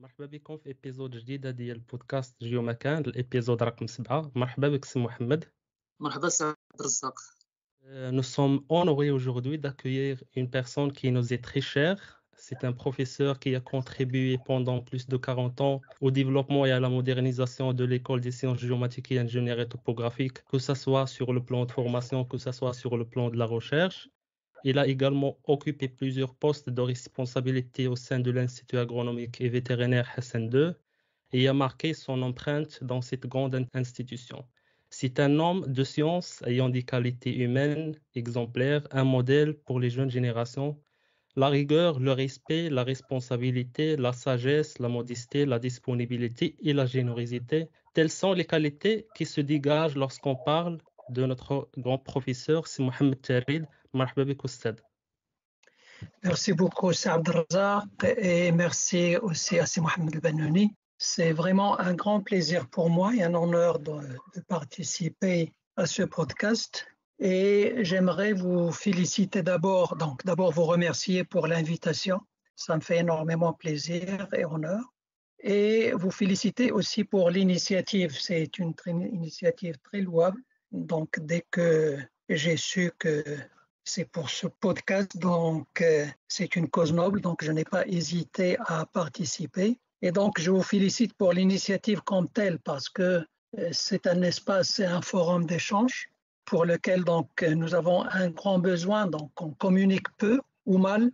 مرحبا بكم في ابيزود جديدة ديال البودكاست جيو مكان الابيزود رقم 7. مرحبا بك سي محمد. مرحبا سي عبد الرزاق. Nous sommes honorés aujourd'hui d'accueillir une personne qui nous est très chère. C'est un professeur qui a contribué pendant plus de 40 ans au développement et à la modernisation de l'école des sciences géomatiques et ingénierie topographique, que ce soit sur le plan de formation, que ce soit sur le plan de la recherche. Il a également occupé plusieurs postes de responsabilité au sein de l'Institut agronomique et vétérinaire Hassan II et a marqué son empreinte dans cette grande institution. C'est un homme de science ayant des qualités humaines exemplaires, un modèle pour les jeunes générations. La rigueur, le respect, la responsabilité, la sagesse, la modestie, la disponibilité et la générosité, telles sont les qualités qui se dégagent lorsqu'on parle de notre grand professeur, c'est Mohamed Tarid. Marhaba bik Oustad. Merci beaucoup, c'est Abdelrazak, et merci aussi à Mohamed Benouni. C'est vraiment un grand plaisir pour moi et un honneur de participer à ce podcast. Et j'aimerais vous féliciter d'abord vous remercier pour l'invitation. Ça me fait énormément plaisir et honneur. Et vous féliciter aussi pour l'initiative. C'est une initiative très louable. Donc, dès que j'ai su que c'est pour ce podcast, donc c'est une cause noble, donc je n'ai pas hésité à participer. Et donc, je vous félicite pour l'initiative comme telle parce que c'est un espace, c'est un forum d'échange pour lequel donc nous avons un grand besoin. Donc, on communique peu ou mal,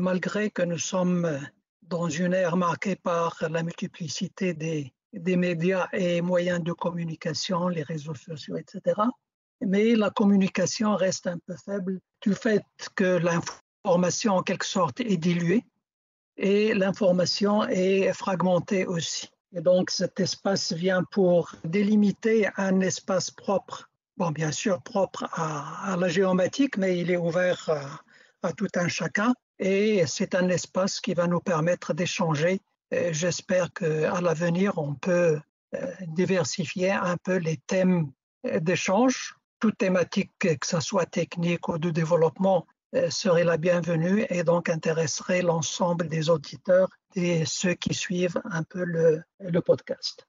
malgré que nous sommes dans une ère marquée par la multiplicité des médias et moyens de communication, les réseaux sociaux, etc. Mais la communication reste un peu faible du fait que l'information en quelque sorte est diluée et l'information est fragmentée aussi. Et donc cet espace vient pour délimiter un espace propre, bon bien sûr propre à la géomatique, mais il est ouvert à tout un chacun et c'est un espace qui va nous permettre d'échanger. J'espère qu'à l'avenir on peut diversifier un peu les thèmes d'échange. Toute thématique, que ce soit technique ou de développement, serait la bienvenue et donc intéresserait l'ensemble des auditeurs et ceux qui suivent un peu le podcast.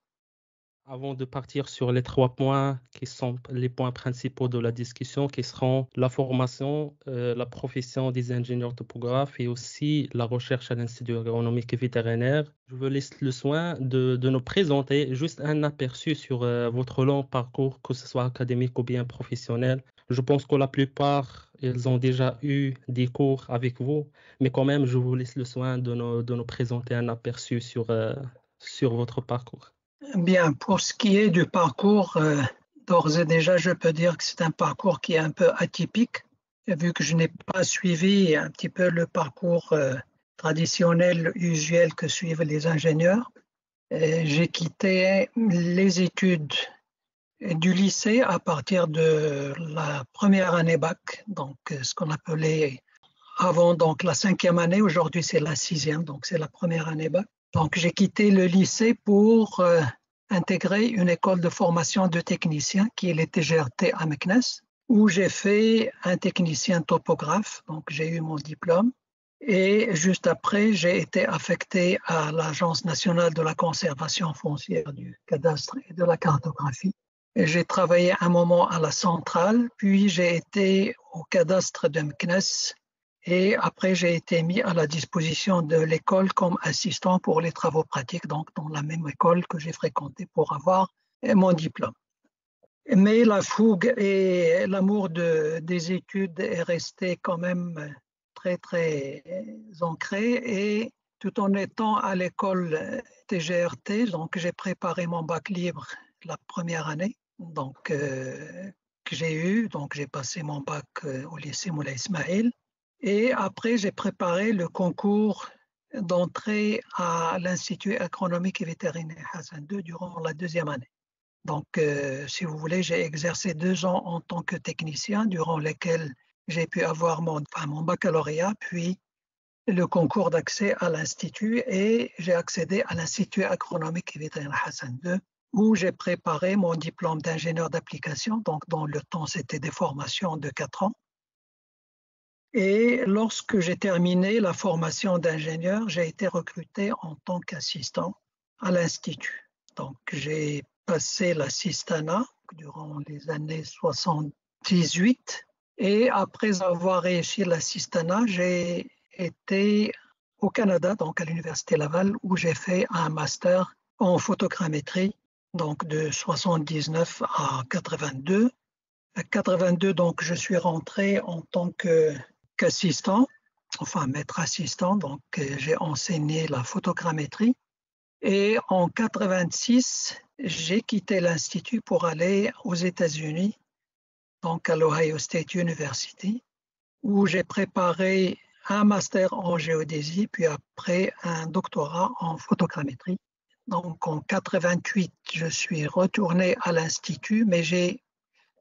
Avant de partir sur les 3 points qui sont les points principaux de la discussion, qui seront la formation, la profession des ingénieurs topographes et aussi la recherche à l'Institut agronomique et vétérinaire, je vous laisse le soin de nous présenter juste un aperçu sur votre long parcours, que ce soit académique ou bien professionnel. Je pense que la plupart, ils ont déjà eu des cours avec vous, mais quand même, je vous laisse le soin de nous présenter un aperçu sur votre parcours. Bien, pour ce qui est du parcours, d'ores et déjà, je peux dire que c'est un parcours qui est un peu atypique, vu que je n'ai pas suivi un petit peu le parcours traditionnel, usuel que suivent les ingénieurs. J'ai quitté les études du lycée à partir de la première année bac, donc ce qu'on appelait avant donc la 5e année, aujourd'hui c'est la 6e, donc c'est la première année bac. Donc j'ai quitté le lycée pour intégrer une école de formation de technicien qui est les TGRT à Meknès, où j'ai fait un technicien topographe, donc j'ai eu mon diplôme. Et juste après, j'ai été affecté à l'Agence nationale de la conservation foncière du cadastre et de la cartographie. Et j'ai travaillé un moment à la centrale, puis j'ai été au cadastre de Meknès. Et après, j'ai été mis à la disposition de l'école comme assistant pour les travaux pratiques, donc dans la même école que j'ai fréquentée pour avoir mon diplôme. Mais la fougue et l'amour des études est resté quand même très, très ancré. Et tout en étant à l'école TGRT, donc j'ai préparé mon bac libre la première année, donc que j'ai eu. Donc j'ai passé mon bac au lycée Moulay Ismail. Et après, j'ai préparé le concours d'entrée à l'Institut agronomique et vétérinaire Hassan II durant la 2e année. Donc, si vous voulez, j'ai exercé 2 ans en tant que technicien, durant lesquels j'ai pu avoir mon baccalauréat, puis le concours d'accès à l'Institut, et j'ai accédé à l'Institut agronomique et vétérinaire Hassan II, où j'ai préparé mon diplôme d'ingénieur d'application. Donc, dans le temps, c'était des formations de 4 ans. Et lorsque j'ai terminé la formation d'ingénieur, j'ai été recruté en tant qu'assistant à l'Institut. Donc, j'ai passé l'assistanat durant les années 78. Et après avoir réussi l'assistanat, j'ai été au Canada, donc à l'Université Laval, où j'ai fait un master en photogrammétrie, donc de 79 à 82. À 82, donc, je suis rentré en tant qu'assistant, enfin maître assistant, donc j'ai enseigné la photogrammétrie. Et en 86, j'ai quitté l'Institut pour aller aux États-Unis, donc à l'Ohio State University, où j'ai préparé un master en géodésie, puis après un doctorat en photogrammétrie. Donc en 88, je suis retourné à l'Institut, mais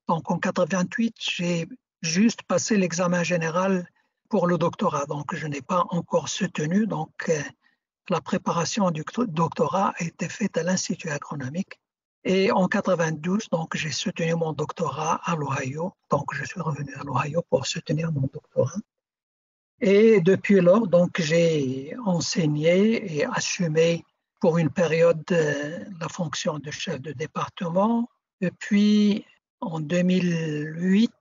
donc en 88, j'ai juste passé l'examen général pour le doctorat. Donc je n'ai pas encore soutenu. Donc la préparation du doctorat a été faite à l'Institut agronomique. Et en 92, donc j'ai soutenu mon doctorat à l'Ohio. Donc je suis revenu à l'Ohio pour soutenir mon doctorat. Et depuis lors, donc j'ai enseigné et assumé pour une période la fonction de chef de département. Depuis en 2008,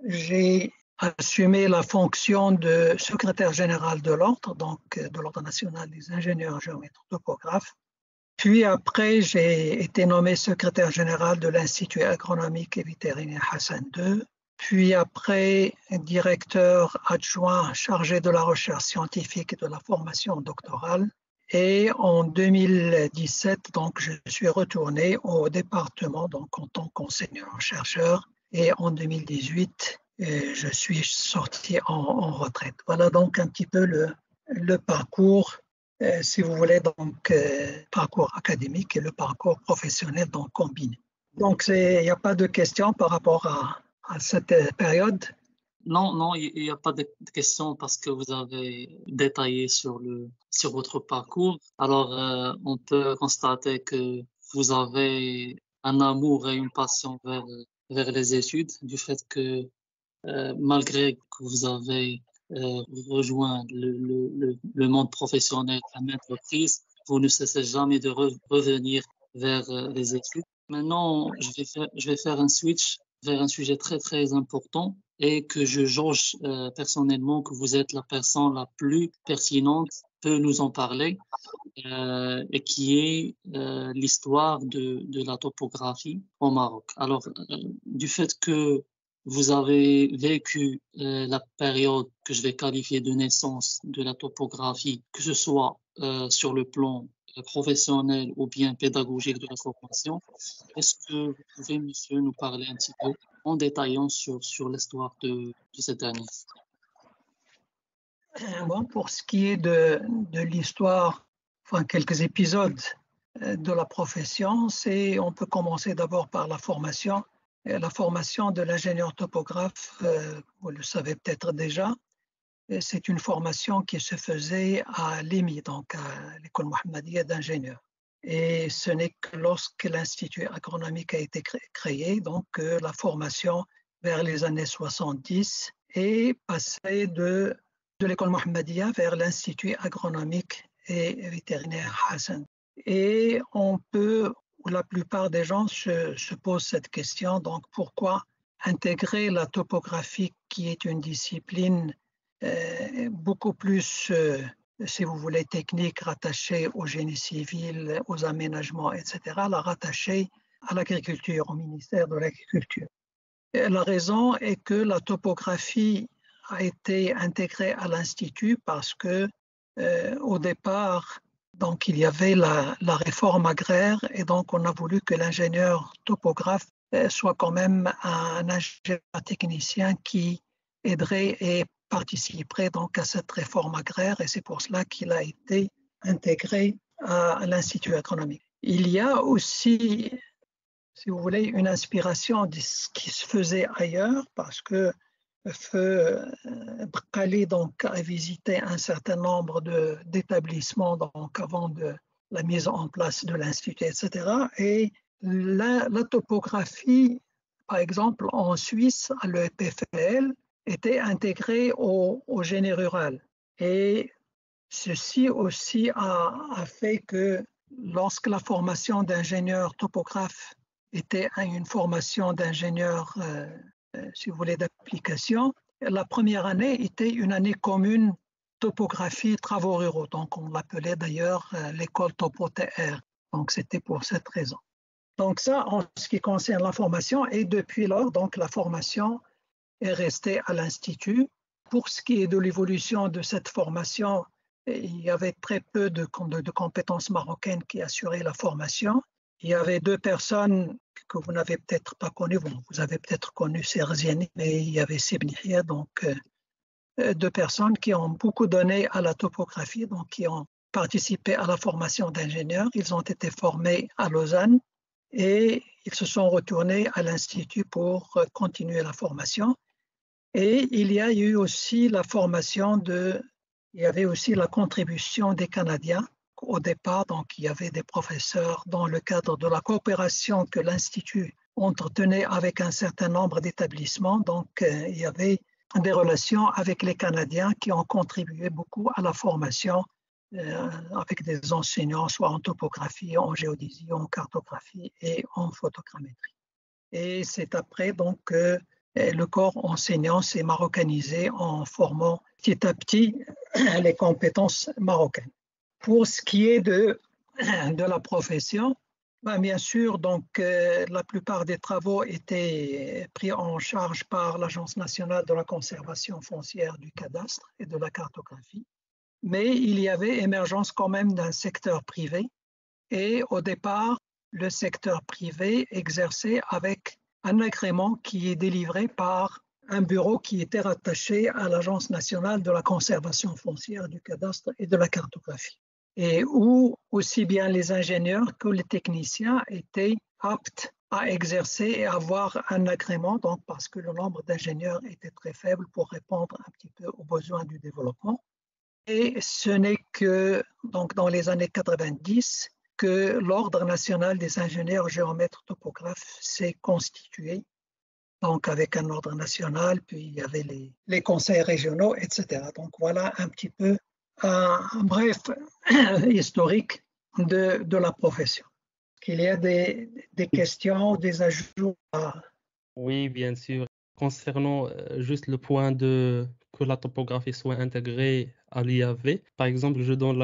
j'ai assumé la fonction de secrétaire général de l'Ordre, donc de l'Ordre national des ingénieurs géomètres topographes. Puis après, j'ai été nommé secrétaire général de l'Institut agronomique et vétérinaire Hassan II. Puis après, directeur adjoint chargé de la recherche scientifique et de la formation doctorale. Et en 2017, donc, je suis retourné au département donc, en tant qu'enseignant-chercheur. Et en 2018, je suis sorti en retraite. Voilà donc un petit peu le parcours, si vous voulez, donc parcours académique et le parcours professionnel donc combiné. Donc, il n'y a pas de questions par rapport à cette période? Non, il n'y a pas de questions parce que vous avez détaillé sur votre parcours. Alors, on peut constater que vous avez un amour et une passion vers les études, du fait que malgré que vous avez rejoint le monde professionnel à maintes reprises, vous ne cessez jamais de revenir vers les études. Maintenant, je vais faire un switch vers un sujet très, très important et que je jauge personnellement que vous êtes la personne la plus pertinente peut nous en parler, et qui est l'histoire de la topographie au Maroc. Alors, du fait que vous avez vécu la période que je vais qualifier de naissance de la topographie, que ce soit sur le plan professionnel ou bien pédagogique de la formation. Est-ce que vous pouvez, monsieur, nous parler un petit peu en détaillant sur l'histoire de cette dernière? Bon, pour ce qui est de l'histoire, enfin quelques épisodes de la profession, on peut commencer d'abord par la formation. La formation de l'ingénieur topographe, vous le savez peut-être déjà, c'est une formation qui se faisait à l'EMI, donc à l'École Mohammedia d'ingénieurs. Et ce n'est que lorsque l'Institut agronomique a été créé, donc la formation vers les années 70 est passée de l'École Mohammedia vers l'Institut agronomique et vétérinaire Hassan. Et la plupart des gens se posent cette question, donc pourquoi intégrer la topographie qui est une discipline beaucoup plus, si vous voulez, technique, rattachée au génie civil, aux aménagements, etc., la rattacher à l'agriculture, au ministère de l'Agriculture. La raison est que la topographie a été intégrée à l'Institut parce que au départ, donc il y avait la réforme agraire et donc on a voulu que l'ingénieur topographe soit quand même un ingénieur technicien qui aiderait et participerait donc à cette réforme agraire et c'est pour cela qu'il a été intégré à l'Institut agronomique. Il y a aussi, si vous voulez, une inspiration de ce qui se faisait ailleurs parce que Feu Brkali donc a visité un certain nombre d'établissements donc avant de la mise en place de l'Institut, etc. Et la topographie, par exemple en Suisse, à l'EPFL, étaient intégrés au génie rural. Et ceci aussi a fait que lorsque la formation d'ingénieur topographe était une formation d'ingénieur, si vous voulez, d'application, la première année était une année commune topographie travaux ruraux. Donc, on l'appelait d'ailleurs l'école Topo-TR. Donc, c'était pour cette raison. Donc, ça, en ce qui concerne la formation, et depuis lors, donc, la formation est restée à l'Institut. Pour ce qui est de l'évolution de cette formation, il y avait très peu de compétences marocaines qui assuraient la formation. Il y avait 2 personnes que vous n'avez peut-être pas connues. Vous avez peut-être connu Serziani, mais il y avait Sibnihia, donc 2 personnes qui ont beaucoup donné à la topographie, donc qui ont participé à la formation d'ingénieurs. Ils ont été formés à Lausanne et ils se sont retournés à l'Institut pour continuer la formation. Et il y a eu aussi il y avait aussi la contribution des Canadiens. Au départ, donc, il y avait des professeurs dans le cadre de la coopération que l'Institut entretenait avec un certain nombre d'établissements. Donc, il y avait des relations avec les Canadiens qui ont contribué beaucoup à la formation avec des enseignants, soit en topographie, en géodésie, en cartographie et en photogrammétrie. Et c'est après donc que le corps enseignant s'est marocanisé en formant petit à petit les compétences marocaines. Pour ce qui est de la profession, bien sûr, donc, la plupart des travaux étaient pris en charge par l'Agence nationale de la conservation foncière du cadastre et de la cartographie, mais il y avait émergence quand même d'un secteur privé. Et au départ, le secteur privé exerçait avec un agrément qui est délivré par un bureau qui était rattaché à l'Agence nationale de la conservation foncière du cadastre et de la cartographie, et où aussi bien les ingénieurs que les techniciens étaient aptes à exercer et avoir un agrément, donc parce que le nombre d'ingénieurs était très faible pour répondre un petit peu aux besoins du développement. Et ce n'est que donc, dans les années 90 que l'Ordre national des ingénieurs géomètres topographes s'est constitué, donc avec un ordre national, puis il y avait les conseils régionaux, etc. Donc voilà un petit peu un bref historique de la profession. Qu'il y a des questions, des ajouts à... Oui, bien sûr. Concernant juste le point que la topographie soit intégrée à l'IAV, par exemple, je donne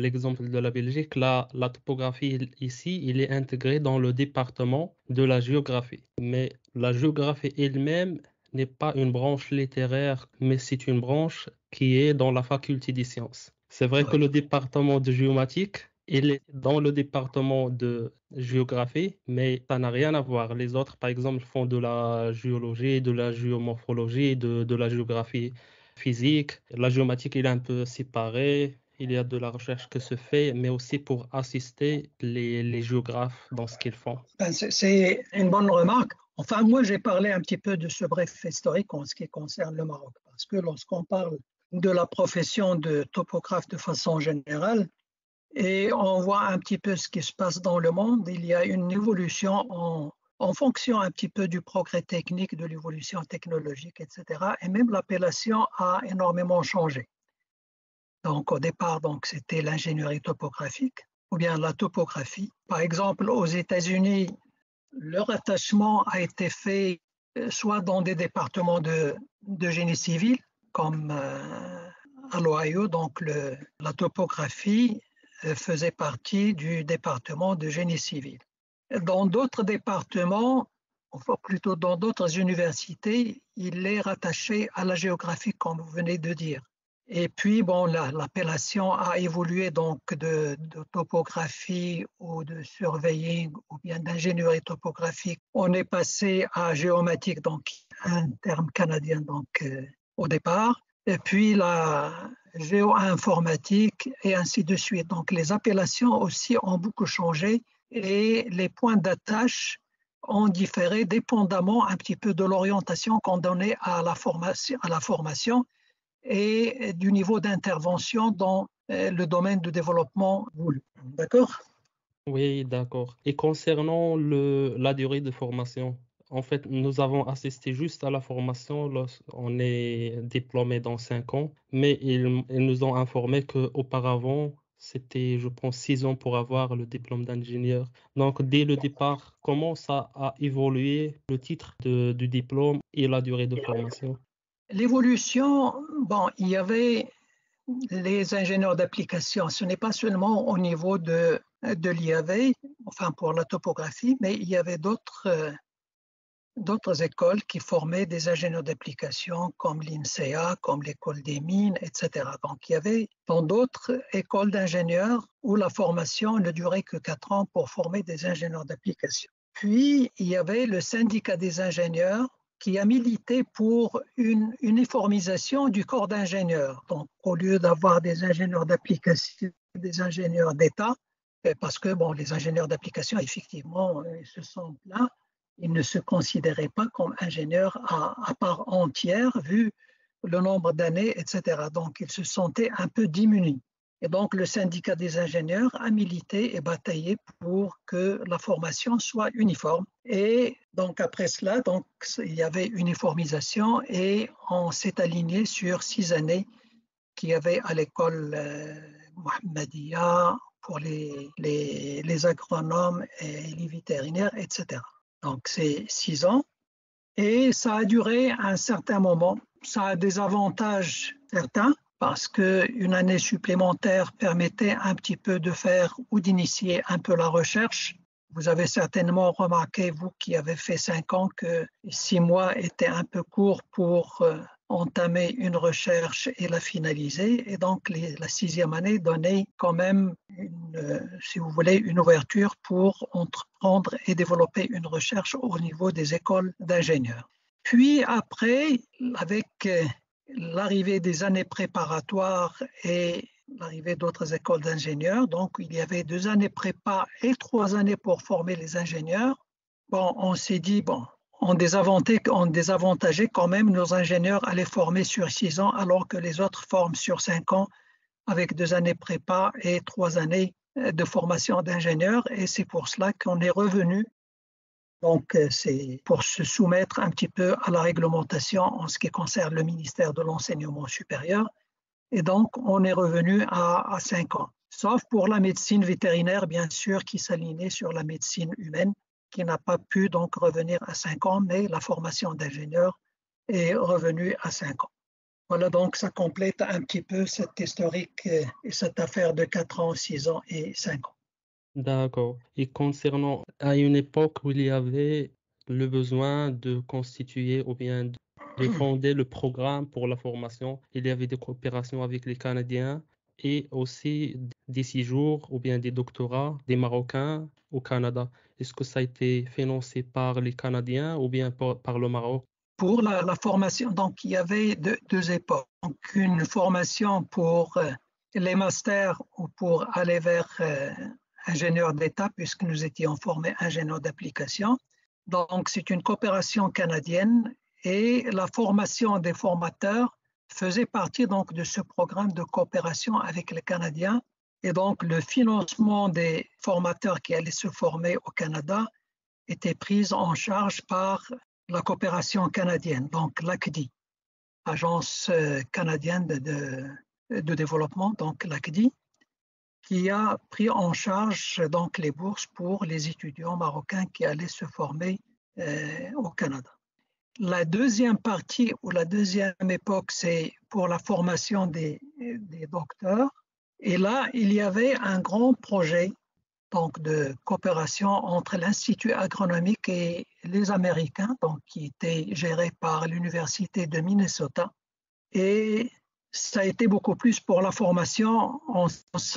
l'exemple de la Belgique. La topographie ici, il est intégré dans le département de la géographie. Mais la géographie elle-même n'est pas une branche littéraire, mais c'est une branche qui est dans la faculté des sciences. C'est vrai que le département de géomatique, il est dans le département de géographie, mais ça n'a rien à voir. Les autres, par exemple, font de la géologie, de la géomorphologie, de la géographie physique. La géomatique, il est un peu séparé. Il y a de la recherche que se fait, mais aussi pour assister les géographes dans ce qu'ils font. C'est une bonne remarque. Enfin, moi, j'ai parlé un petit peu de ce bref historique en ce qui concerne le Maroc, parce que lorsqu'on parle de la profession de topographe de façon générale, et on voit un petit peu ce qui se passe dans le monde, il y a une évolution en fonction un petit peu du progrès technique, de l'évolution technologique, etc. Et même l'appellation a énormément changé. Donc au départ, c'était l'ingénierie topographique ou bien la topographie. Par exemple, aux États-Unis, le rattachement a été fait soit dans des départements de génie civil, comme à l'Ohio, donc la topographie faisait partie du département de génie civil. Dans d'autres départements, enfin plutôt dans d'autres universités, il est rattaché à la géographie, comme vous venez de dire. Et puis, l'appellation a évolué donc de topographie ou de surveying ou bien d'ingénierie topographique. On est passé à géomatique, donc un terme canadien au départ. Et puis la géo-informatique et ainsi de suite. Donc les appellations aussi ont beaucoup changé et les points d'attache ont différé dépendamment un petit peu de l'orientation qu'on donnait à la formation et du niveau d'intervention dans le domaine de développement voulu. D'accord ? Oui, d'accord. Et concernant la durée de formation, En fait, nous avons assisté juste à la formation lorsqu'on est diplômé dans 5 ans, mais ils nous ont informé qu'auparavant, c'était, je pense, 6 ans pour avoir le diplôme d'ingénieur. Donc, dès le départ, comment ça a évolué le titre du diplôme et la durée de formation? L'évolution, bon, il y avait les ingénieurs d'application. Ce n'est pas seulement au niveau de l'IAV, enfin pour la topographie, mais il y avait d'autres écoles qui formaient des ingénieurs d'application comme l'INSEA, comme l'école des mines, etc. Donc il y avait dans d'autres écoles d'ingénieurs où la formation ne durait que 4 ans pour former des ingénieurs d'application. Puis il y avait le syndicat des ingénieurs qui a milité pour une uniformisation du corps d'ingénieurs. Donc au lieu d'avoir des ingénieurs d'application, des ingénieurs d'État, parce que bon, les ingénieurs d'application, effectivement, ils se sont plaints, ils ne se considéraient pas comme ingénieurs à part entière, vu le nombre d'années, etc. Donc, ils se sentaient un peu démunis. Et donc, le syndicat des ingénieurs a milité et bataillé pour que la formation soit uniforme. Et donc, après cela, donc, il y avait uniformisation et on s'est aligné sur 6 années qu'il y avait à l'école Mohammedia pour les agronomes et les vétérinaires, etc. Donc, c'est 6 ans. Et ça a duré un certain moment. Ça a des avantages certains parce qu'une année supplémentaire permettait un petit peu de faire ou d'initier un peu la recherche. Vous avez certainement remarqué, vous qui avez fait 5 ans, que 6 mois étaient un peu courts pour entamer une recherche et la finaliser. Et donc, la 6e année donnait quand même, si vous voulez, une ouverture pour entreprendre et développer une recherche au niveau des écoles d'ingénieurs. Puis après, avec l'arrivée des années préparatoires et l'arrivée d'autres écoles d'ingénieurs, donc il y avait 2 années prépa et 3 années pour former les ingénieurs. Bon, on s'est dit, bon, on désavantageait quand même nos ingénieurs à les former sur 6 ans, alors que les autres forment sur 5 ans avec 2 années prépa et 3 années de formation d'ingénieurs. Et c'est pour cela qu'on est revenu. Donc, c'est pour se soumettre un petit peu à la réglementation en ce qui concerne le ministère de l'Enseignement supérieur. Et donc, on est revenu à 5 ans. Sauf pour la médecine vétérinaire, bien sûr, qui s'alignait sur la médecine humaine, qui n'a pas pu donc revenir à 5 ans, mais la formation d'ingénieur est revenue à 5 ans. Voilà, donc ça complète un petit peu cette historique et cette affaire de 4 ans, 6 ans et 5 ans. D'accord. Et concernant à une époque où il y avait le besoin de constituer ou bien de fonder le programme pour la formation, il y avait des coopérations avec les Canadiens et aussi des séjours ou bien des doctorats des Marocains au Canada. Est-ce que ça a été financé par les Canadiens ou bien par le Maroc? Pour la formation, donc il y avait deux époques. Donc une formation pour les masters ou pour aller vers ingénieur d'État, puisque nous étions formés ingénieurs d'application. Donc c'est une coopération canadienne et la formation des formateurs faisait partie donc de ce programme de coopération avec les Canadiens. Et donc le financement des formateurs qui allaient se former au Canada était pris en charge par la coopération canadienne, donc l'ACDI, Agence canadienne de développement, donc l'ACDI, qui a pris en charge donc les bourses pour les étudiants marocains qui allaient se former au Canada. La deuxième partie ou la deuxième époque, c'est pour la formation des docteurs. Et là, il y avait un grand projet donc de coopération entre l'Institut agronomique et les Américains, donc qui était géré par l'Université de Minnesota. Et ça a été beaucoup plus pour la formation en sciences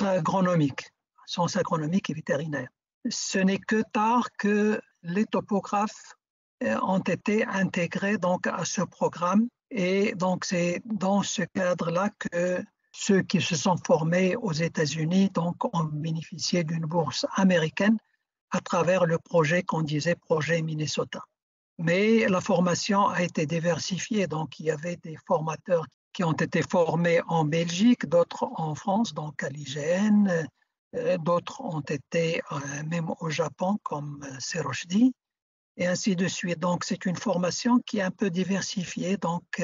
agronomiques et vétérinaires. Ce n'est que tard que les topographes ont été intégrés donc à ce programme. Et donc c'est dans ce cadre-là que ceux qui se sont formés aux États-Unis donc, ont bénéficié d'une bourse américaine à travers le projet qu'on disait projet Minnesota. Mais la formation a été diversifiée, donc il y avait des formateurs qui ont été formés en Belgique, d'autres en France, donc à l'IGN, d'autres ont été même au Japon comme Seroshdi. et ainsi de suite. Donc, c'est une formation qui est un peu diversifiée. Donc,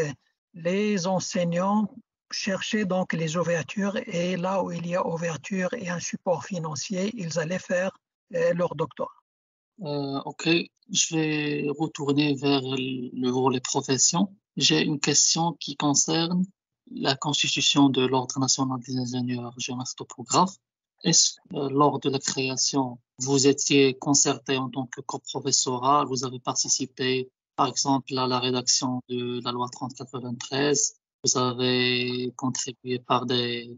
les enseignants cherchaient donc les ouvertures et là où il y a ouverture et un support financier, ils allaient faire leur doctorat. Ok, je vais retourner vers le volet profession. J'ai une question qui concerne la constitution de l'Ordre national des ingénieurs géomètres topographes. Est-ce que lors de la création, vous étiez concerté en tant que coprofessoral, vous avez participé, par exemple, à la rédaction de la loi 3093, vous avez contribué par des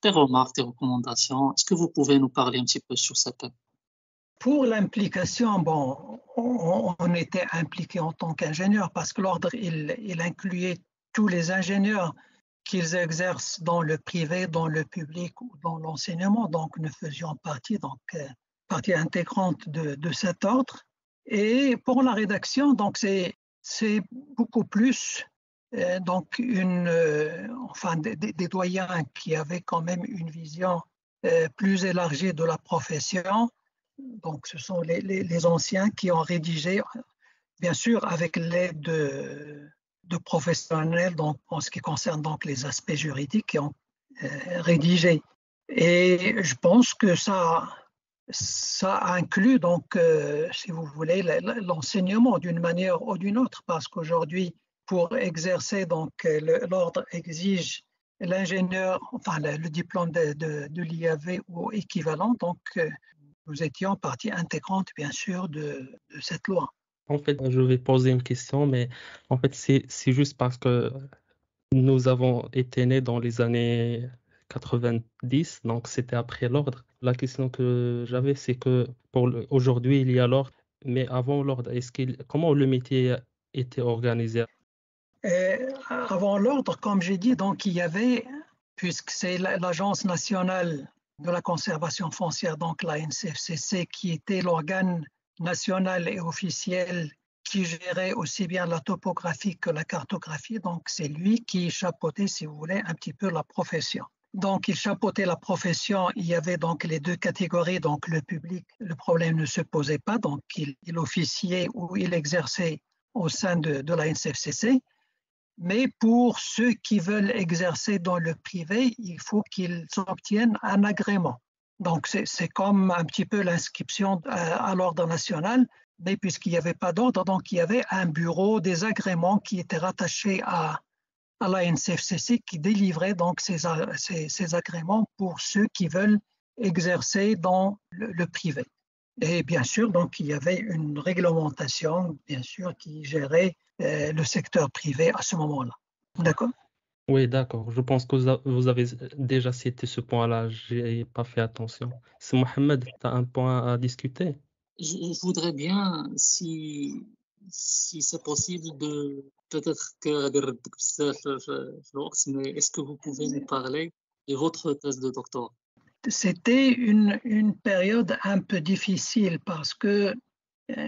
remarques, des recommandations. Est-ce que vous pouvez nous parler un petit peu sur cette thème? Pour l'implication, bon, on était impliqué en tant qu'ingénieur parce que l'ordre, il incluait tous les ingénieurs qu'ils exercent dans le privé, dans le public ou dans l'enseignement. Donc, nous faisions partie, partie intégrante de cet ordre. Et pour la rédaction, donc c'est beaucoup plus donc des doyens qui avaient quand même une vision plus élargie de la profession. Donc, ce sont les anciens qui ont rédigé, bien sûr, avec l'aide de professionnels donc, en ce qui concerne donc, les aspects juridiques qui ont rédigé. Et je pense que ça inclut, donc, si vous voulez, l'enseignement d'une manière ou d'une autre, parce qu'aujourd'hui, pour exercer, donc, l'ordre exige l'ingénieur, enfin, le diplôme de l'IAV ou équivalent, donc, nous étions partie intégrante, bien sûr, de cette loi. En fait, je vais poser une question, mais en fait, c'est juste parce que nous avons été nés dans les années 90, donc c'était après l'ordre. La question que j'avais, c'est que aujourd'hui, il y a l'ordre, mais avant l'ordre, comment le métier était organisé? Et avant l'ordre, comme j'ai dit, donc il y avait, puisque c'est l'Agence nationale de la conservation foncière, donc la NCFCC, qui était l'organe national et officiel qui gérait aussi bien la topographie que la cartographie. Donc, c'est lui qui chapeautait, si vous voulez, un petit peu la profession. Donc, il chapeautait la profession. Il y avait donc les deux catégories. Donc, le public, le problème ne se posait pas. Donc, il officiait ou il exerçait au sein de la NCFCC. Mais pour ceux qui veulent exercer dans le privé, il faut qu'ils obtiennent un agrément. Donc, c'est comme un petit peu l'inscription à l'ordre national, mais puisqu'il n'y avait pas d'ordre, donc il y avait un bureau des agréments qui était rattaché à la NCFCC qui délivrait donc ces agréments pour ceux qui veulent exercer dans le privé. Et bien sûr, donc il y avait une réglementation, bien sûr, qui gérait le secteur privé à ce moment-là. D'accord? Oui, d'accord. Je pense que vous avez déjà cité ce point-là. J'ai pas fait attention. C'est Mohamed, tu as un point à discuter? Je voudrais bien, si c'est possible, de peut-être que mais est-ce que vous pouvez nous parler de votre thèse de doctorat? C'était une période un peu difficile parce que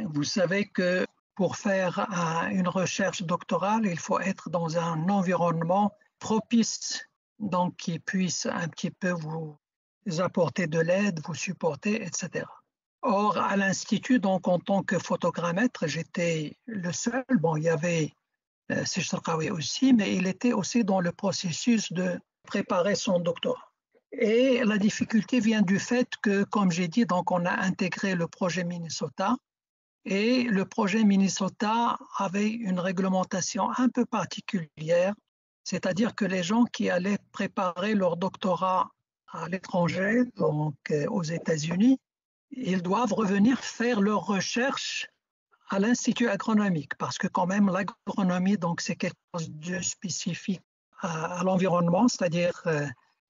vous savez que pour faire une recherche doctorale, il faut être dans un environnement propice, donc qui puisse un petit peu vous apporter de l'aide, vous supporter, etc. Or, à l'Institut, donc en tant que photogrammètre, j'étais le seul. Bon, il y avait Sichraqawi aussi, mais il était aussi dans le processus de préparer son doctorat. Et la difficulté vient du fait que, comme j'ai dit, donc on a intégré le projet Minnesota. Et le projet Minnesota avait une réglementation un peu particulière, c'est-à-dire que les gens qui allaient préparer leur doctorat à l'étranger, donc aux États-Unis, ils doivent revenir faire leurs recherches à l'Institut agronomique, parce que quand même l'agronomie, donc c'est quelque chose de spécifique à l'environnement, c'est-à-dire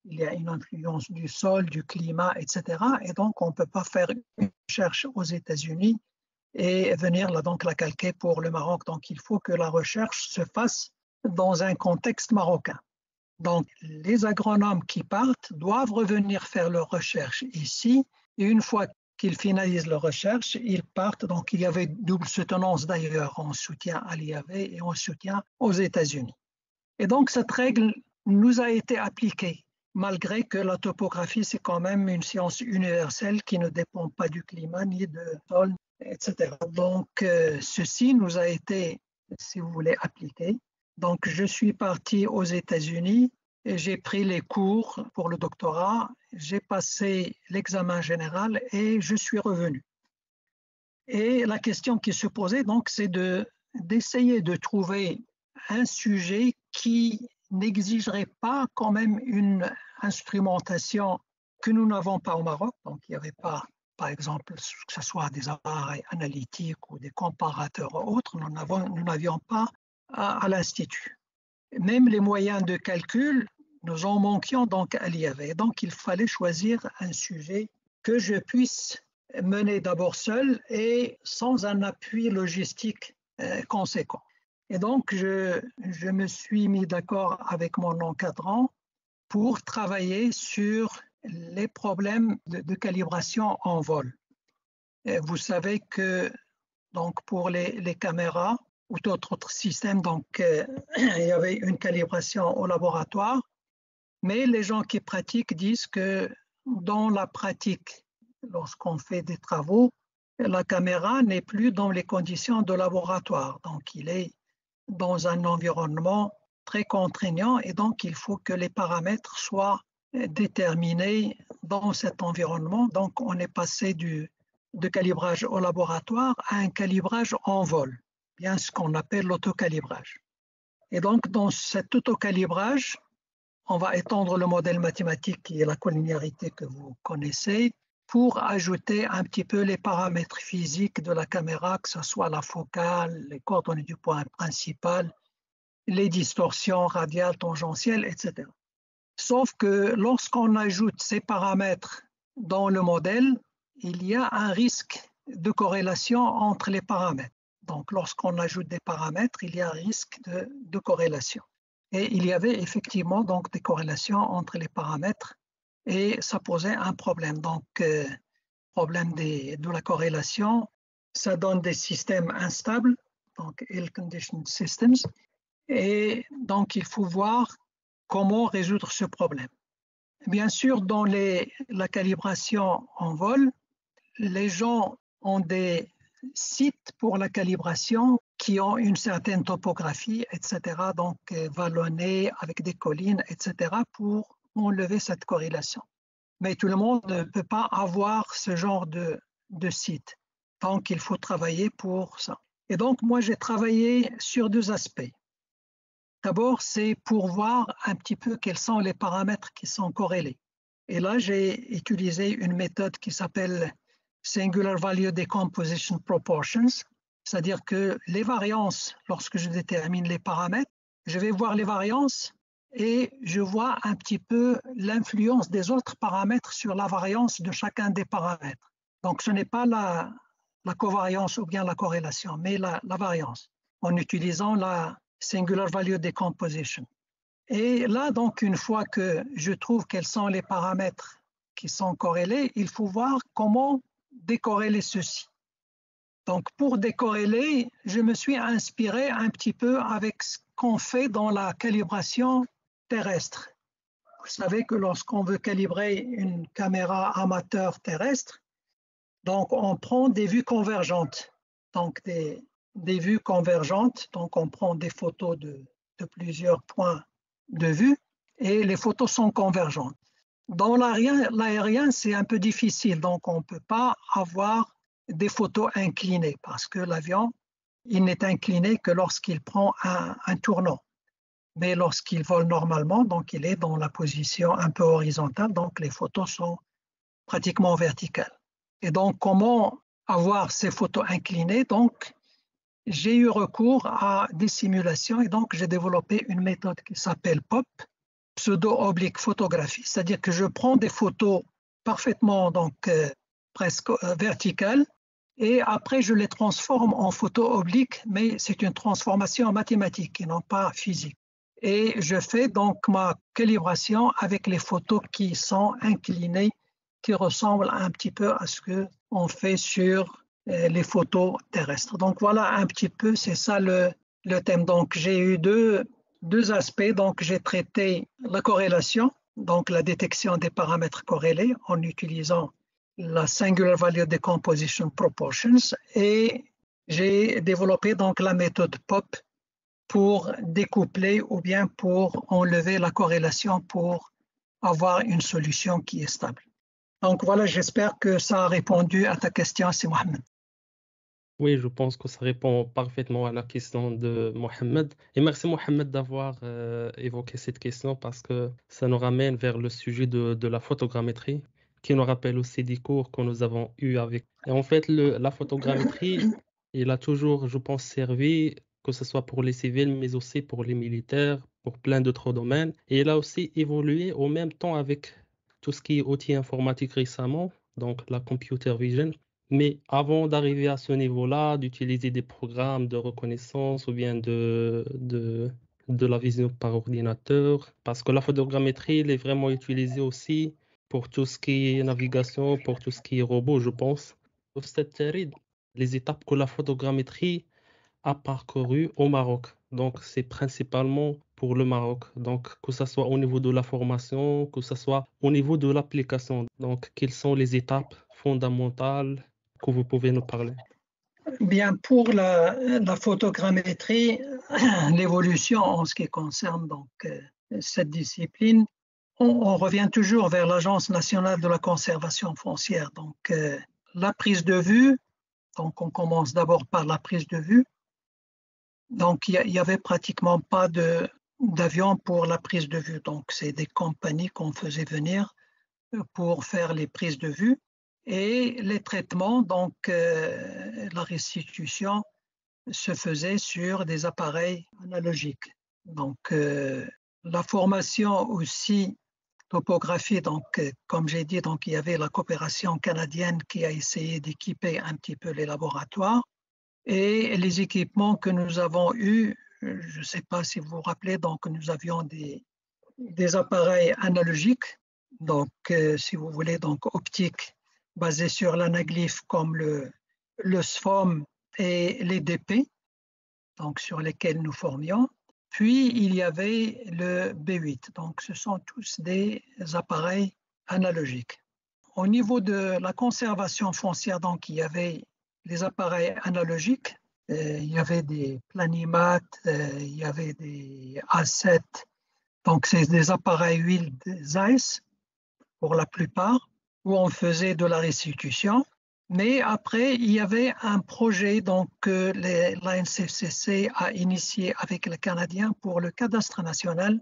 il y a une influence du sol, du climat, etc. Et donc on ne peut pas faire une recherche aux États-Unis et venir là, donc la calquer pour le Maroc. Donc il faut que la recherche se fasse dans un contexte marocain. Donc les agronomes qui partent doivent revenir faire leur recherche ici et une fois qu'ils finalisent leur recherche, ils partent. Donc il y avait double soutenance d'ailleurs en soutien à l'IAV et en soutien aux États-Unis. Et donc cette règle nous a été appliquée malgré que la topographie c'est quand même une science universelle qui ne dépend pas du climat ni de sol etc. Donc, ceci nous a été, si vous voulez, appliqué. Donc, je suis parti aux États-Unis et j'ai pris les cours pour le doctorat, j'ai passé l'examen général et je suis revenu. Et la question qui se posait, donc, c'est d'essayer de trouver un sujet qui n'exigerait pas quand même une instrumentation que nous n'avons pas au Maroc. Donc, il n'y avait pas, par exemple, que ce soit des appareils analytiques ou des comparateurs ou autres, nous n'avions pas à l'Institut. Même les moyens de calcul, nous en manquions donc à l'IAV. Donc, il fallait choisir un sujet que je puisse mener d'abord seul et sans un appui logistique conséquent. Et donc, je me suis mis d'accord avec mon encadrant pour travailler sur les problèmes de calibration en vol. Et vous savez que donc, pour les caméras ou d'autres systèmes, donc, il y avait une calibration au laboratoire, mais les gens qui pratiquent disent que dans la pratique, lorsqu'on fait des travaux, la caméra n'est plus dans les conditions de laboratoire. Donc, il est dans un environnement très contraignant et donc il faut que les paramètres soient déterminés dans cet environnement. Donc, on est passé de calibrage au laboratoire à un calibrage en vol, bien ce qu'on appelle l'autocalibrage. Et donc, dans cet autocalibrage, on va étendre le modèle mathématique qui est la collinéarité que vous connaissez pour ajouter un petit peu les paramètres physiques de la caméra, que ce soit la focale, les coordonnées du point principal, les distorsions radiales, tangentielles, etc. Sauf que lorsqu'on ajoute ces paramètres dans le modèle, il y a un risque de corrélation entre les paramètres. Donc, lorsqu'on ajoute des paramètres, il y a un risque de corrélation. Et il y avait effectivement donc des corrélations entre les paramètres et ça posait un problème. Donc, problème de la corrélation, ça donne des systèmes instables, donc ill-conditioned systems, et donc il faut voir comment résoudre ce problème. Bien sûr, dans la calibration en vol, les gens ont des sites pour la calibration qui ont une certaine topographie, etc., donc vallonnés avec des collines, etc., pour enlever cette corrélation. Mais tout le monde ne peut pas avoir ce genre de site. Donc, il faut travailler pour ça. Et donc, moi, j'ai travaillé sur deux aspects. D'abord, c'est pour voir un petit peu quels sont les paramètres qui sont corrélés. Et là, j'ai utilisé une méthode qui s'appelle Singular Value Decomposition Proportions, c'est-à-dire que les variances, lorsque je détermine les paramètres, je vais voir les variances et je vois un petit peu l'influence des autres paramètres sur la variance de chacun des paramètres. Donc, ce n'est pas la covariance ou bien la corrélation, mais la variance, en utilisant la Singular Value Decomposition. Et là, donc, une fois que je trouve quels sont les paramètres qui sont corrélés, il faut voir comment décorréler ceci. Donc, pour décorréler, je me suis inspiré un petit peu avec ce qu'on fait dans la calibration terrestre. Vous savez que lorsqu'on veut calibrer une caméra amateur terrestre, donc on prend des vues convergentes. Donc, des vues convergentes, donc on prend des photos de plusieurs points de vue et les photos sont convergentes. Dans l'aérien, c'est un peu difficile, donc on ne peut pas avoir des photos inclinées parce que l'avion, il n'est incliné que lorsqu'il prend un tournant. Mais lorsqu'il vole normalement, donc il est dans la position un peu horizontale, donc les photos sont pratiquement verticales. Et donc, comment avoir ces photos inclinées? Donc, j'ai eu recours à des simulations et donc j'ai développé une méthode qui s'appelle POP, pseudo-oblique photographie, c'est-à-dire que je prends des photos parfaitement presque verticales et après je les transforme en photos obliques, mais c'est une transformation mathématique et non pas physique. Et je fais donc ma calibration avec les photos qui sont inclinées, qui ressemblent un petit peu à ce qu'on fait sur les photos terrestres. Donc voilà un petit peu, c'est ça le thème. Donc j'ai eu deux aspects. Donc j'ai traité la corrélation, donc la détection des paramètres corrélés en utilisant la Singular Value Decomposition Proportions, et j'ai développé donc la méthode POP pour découpler ou bien pour enlever la corrélation pour avoir une solution qui est stable. Donc voilà, j'espère que ça a répondu à ta question, c'est Mohamed. Oui, je pense que ça répond parfaitement à la question de Mohamed. Et merci Mohamed d'avoir évoqué cette question parce que ça nous ramène vers le sujet de la photogrammétrie, qui nous rappelle aussi des cours que nous avons eus avec. Et en fait, la photogrammétrie, il a toujours, je pense, servi, que ce soit pour les civils, mais aussi pour les militaires, pour plein d'autres domaines. Et il a aussi évolué au même temps avec tout ce qui est outils informatiques récemment, donc la computer vision. Mais avant d'arriver à ce niveau-là, d'utiliser des programmes de reconnaissance ou bien de la vision par ordinateur, parce que la photogrammétrie, elle est vraiment utilisée aussi pour tout ce qui est navigation, pour tout ce qui est robot, je pense. Sauf cette série, les étapes que la photogrammétrie a parcourues au Maroc. Donc, c'est principalement pour le Maroc. Donc, que ce soit au niveau de la formation, que ce soit au niveau de l'application. Donc, quelles sont les étapes fondamentales que vous pouvez nous parler? Bien, pour la photogrammétrie, l'évolution en ce qui concerne donc, cette discipline, on revient toujours vers l'Agence nationale de la conservation foncière. Donc, la prise de vue, donc on commence d'abord par la prise de vue. Donc, il n'y avait pratiquement pas d'avion pour la prise de vue. Donc, c'est des compagnies qu'on faisait venir pour faire les prises de vue. Et les traitements, donc la restitution se faisait sur des appareils analogiques. Donc la formation aussi topographie, donc comme j'ai dit, donc il y avait la coopération canadienne qui a essayé d'équiper un petit peu les laboratoires et les équipements que nous avons eus, je ne sais pas si vous vous rappelez, donc nous avions des appareils analogiques, donc si vous voulez, donc optiques basés sur l'anaglyphe comme le SFOM et les DP, donc sur lesquels nous formions. Puis il y avait le B8, donc ce sont tous des appareils analogiques. Au niveau de la conservation foncière, donc il y avait les appareils analogiques, il y avait des Planimat, il y avait des A7, donc c'est des appareils huile Zeiss pour la plupart, où on faisait de la restitution. Mais après, il y avait un projet donc, que l'ANCFCC a initié avec les Canadiens pour le cadastre national,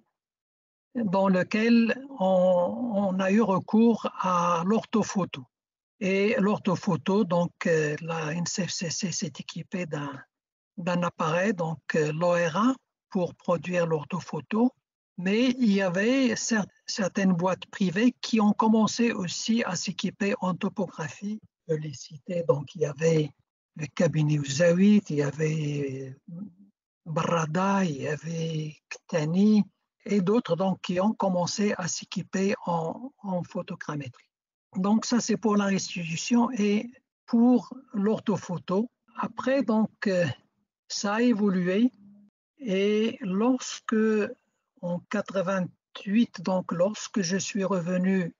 dans lequel on a eu recours à l'orthophoto. Et l'orthophoto, donc la NCFCC s'est équipée d'un appareil, donc l'ORA, pour produire l'orthophoto. Mais il y avait certaines boîtes privées qui ont commencé aussi à s'équiper en topographie. Je les citer, donc il y avait le cabinet Ouzawit, il y avait Barrada, il y avait Ktani et d'autres donc, qui ont commencé à s'équiper en photogrammétrie. Donc ça c'est pour la restitution et pour l'orthophoto. Après donc ça a évolué et lorsque en 88, donc lorsque je suis revenu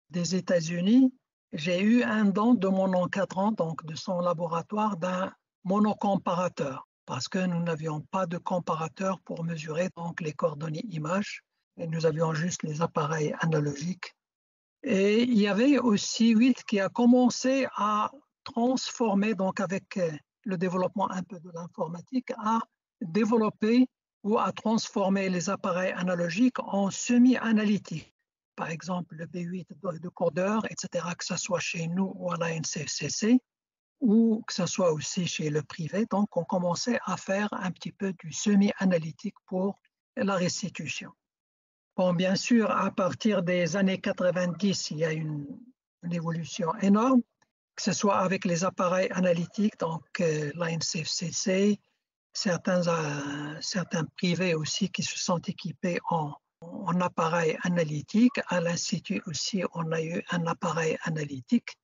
des États-Unis, j'ai eu un don de mon encadrant, donc de son laboratoire, d'un monocomparateur, parce que nous n'avions pas de comparateur pour mesurer donc les coordonnées images, et nous avions juste les appareils analogiques. Et il y avait aussi WILT qui a commencé à transformer, donc avec le développement un peu de l'informatique, à développer ou à transformer les appareils analogiques en semi-analytiques. Par exemple, le B8 de codeur, etc., que ce soit chez nous ou à la NCFCC, ou que ce soit aussi chez le privé. Donc, on commençait à faire un petit peu du semi-analytique pour la restitution. Bon, bien sûr, à partir des années 90, il y a une évolution énorme, que ce soit avec les appareils analytiques, donc la NCFCC, certains privés aussi qui se sont équipés en appareil analytique. À l'Institut aussi, on a eu un appareil analytique.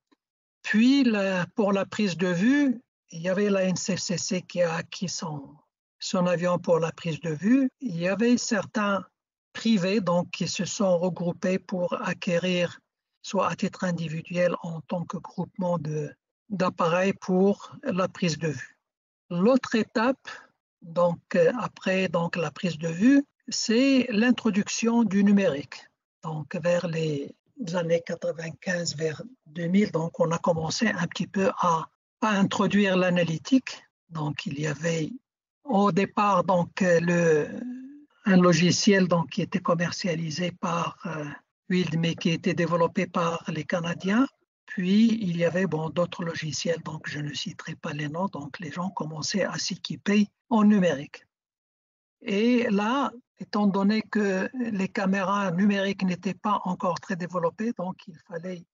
Puis, pour la prise de vue, il y avait la NCFCC qui a acquis son avion pour la prise de vue. Il y avait certains privés donc, qui se sont regroupés pour acquérir soit à titre individuel en tant que groupement d'appareils pour la prise de vue. L'autre étape, donc après donc, la prise de vue, c'est l'introduction du numérique. Donc vers les années 95 vers 2000, donc on a commencé un petit peu à introduire l'analytique. Donc il y avait au départ donc un logiciel donc, qui était commercialisé par Wild, mais qui était développé par les Canadiens. Puis, il y avait d'autres logiciels, donc je ne citerai pas les noms, donc les gens commençaient à s'équiper en numérique. Et là, étant donné que les caméras numériques n'étaient pas encore très développées, donc il fallait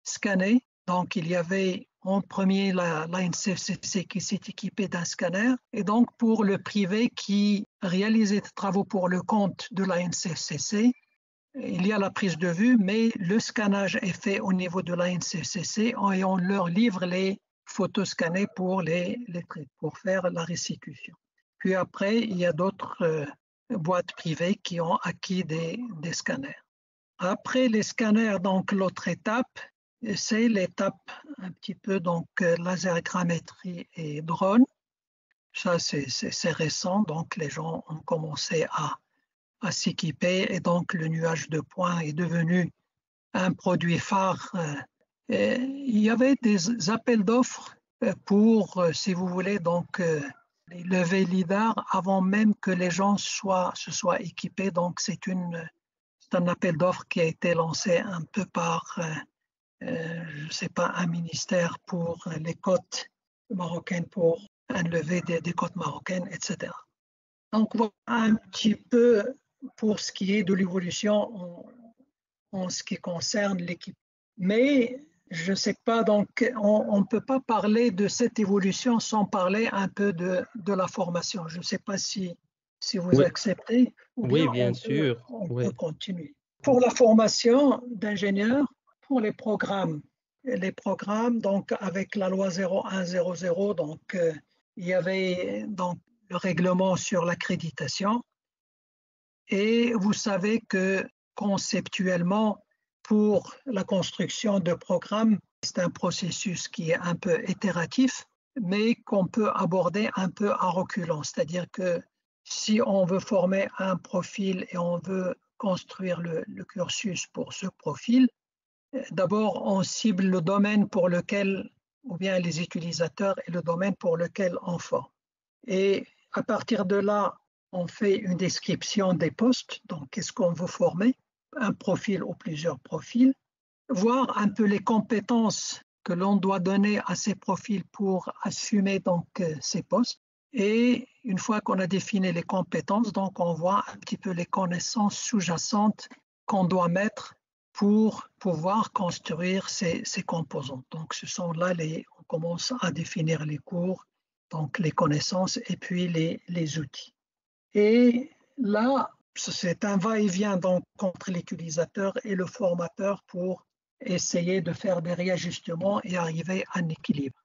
scanner. Donc, il y avait en premier l'ANCFCC qui s'est équipé d'un scanner. Et donc, pour le privé qui réalisait des travaux pour le compte de l'ANCFCC, il y a la prise de vue, mais le scannage est fait au niveau de l'ANCFCC et on leur livre les photos scannées pour faire la restitution. Puis après, il y a d'autres boîtes privées qui ont acquis des scanners. Après les scanners, donc l'autre étape, c'est l'étape un petit peu donc laser grammétrie et drone. Ça, c'est récent, donc les gens ont commencé à s'équiper et donc le nuage de points est devenu un produit phare. Il y avait des appels d'offres pour, si vous voulez, donc les levées LIDAR avant même que les gens se soient équipés. Donc c'est un appel d'offres qui a été lancé un peu par, je ne sais pas, un ministère pour les côtes marocaines, pour un lever des côtes marocaines, etc. Donc voilà un petit peu pour ce qui est de l'évolution en ce qui concerne l'équipe. Mais je ne sais pas, donc on ne peut pas parler de cette évolution sans parler un peu de la formation. Je ne sais pas si vous acceptez ou bien bien sûr. On peut continuer. Pour la formation d'ingénieurs, pour les programmes, donc avec la loi 0100, donc il y avait donc le règlement sur l'accréditation. Et vous savez que conceptuellement, pour la construction de programmes, c'est un processus qui est un peu itératif, mais qu'on peut aborder un peu à reculons. C'est-à-dire que si on veut former un profil et on veut construire le cursus pour ce profil, d'abord on cible le domaine pour lequel, ou bien les utilisateurs et le domaine pour lequel on forme. Et à partir de là, on fait une description des postes, donc qu'est-ce qu'on veut former, un profil ou plusieurs profils, voir un peu les compétences que l'on doit donner à ces profils pour assumer donc ces postes. Et une fois qu'on a défini les compétences, donc on voit un petit peu les connaissances sous-jacentes qu'on doit mettre pour pouvoir construire ces composants. Donc ce sont là, on commence à définir les cours, donc les connaissances et puis les outils. Et là, c'est un va-et-vient donc entre l'utilisateur et le formateur pour essayer de faire des réajustements et arriver à un équilibre.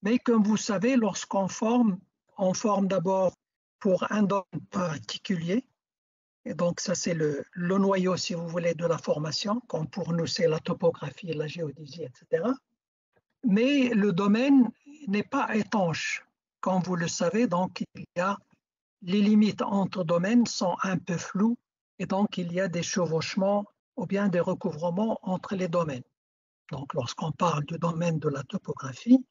Mais comme vous savez, lorsqu'on forme, on forme d'abord pour un domaine particulier. Et donc ça, c'est le noyau, si vous voulez, de la formation, comme pour nous, c'est la topographie, la géodésie, etc. Mais le domaine n'est pas étanche. Comme vous le savez, donc il y a les limites entre domaines sont un peu floues et donc il y a des chevauchements ou bien des recouvrements entre les domaines. Donc lorsqu'on parle du domaine de la topographie,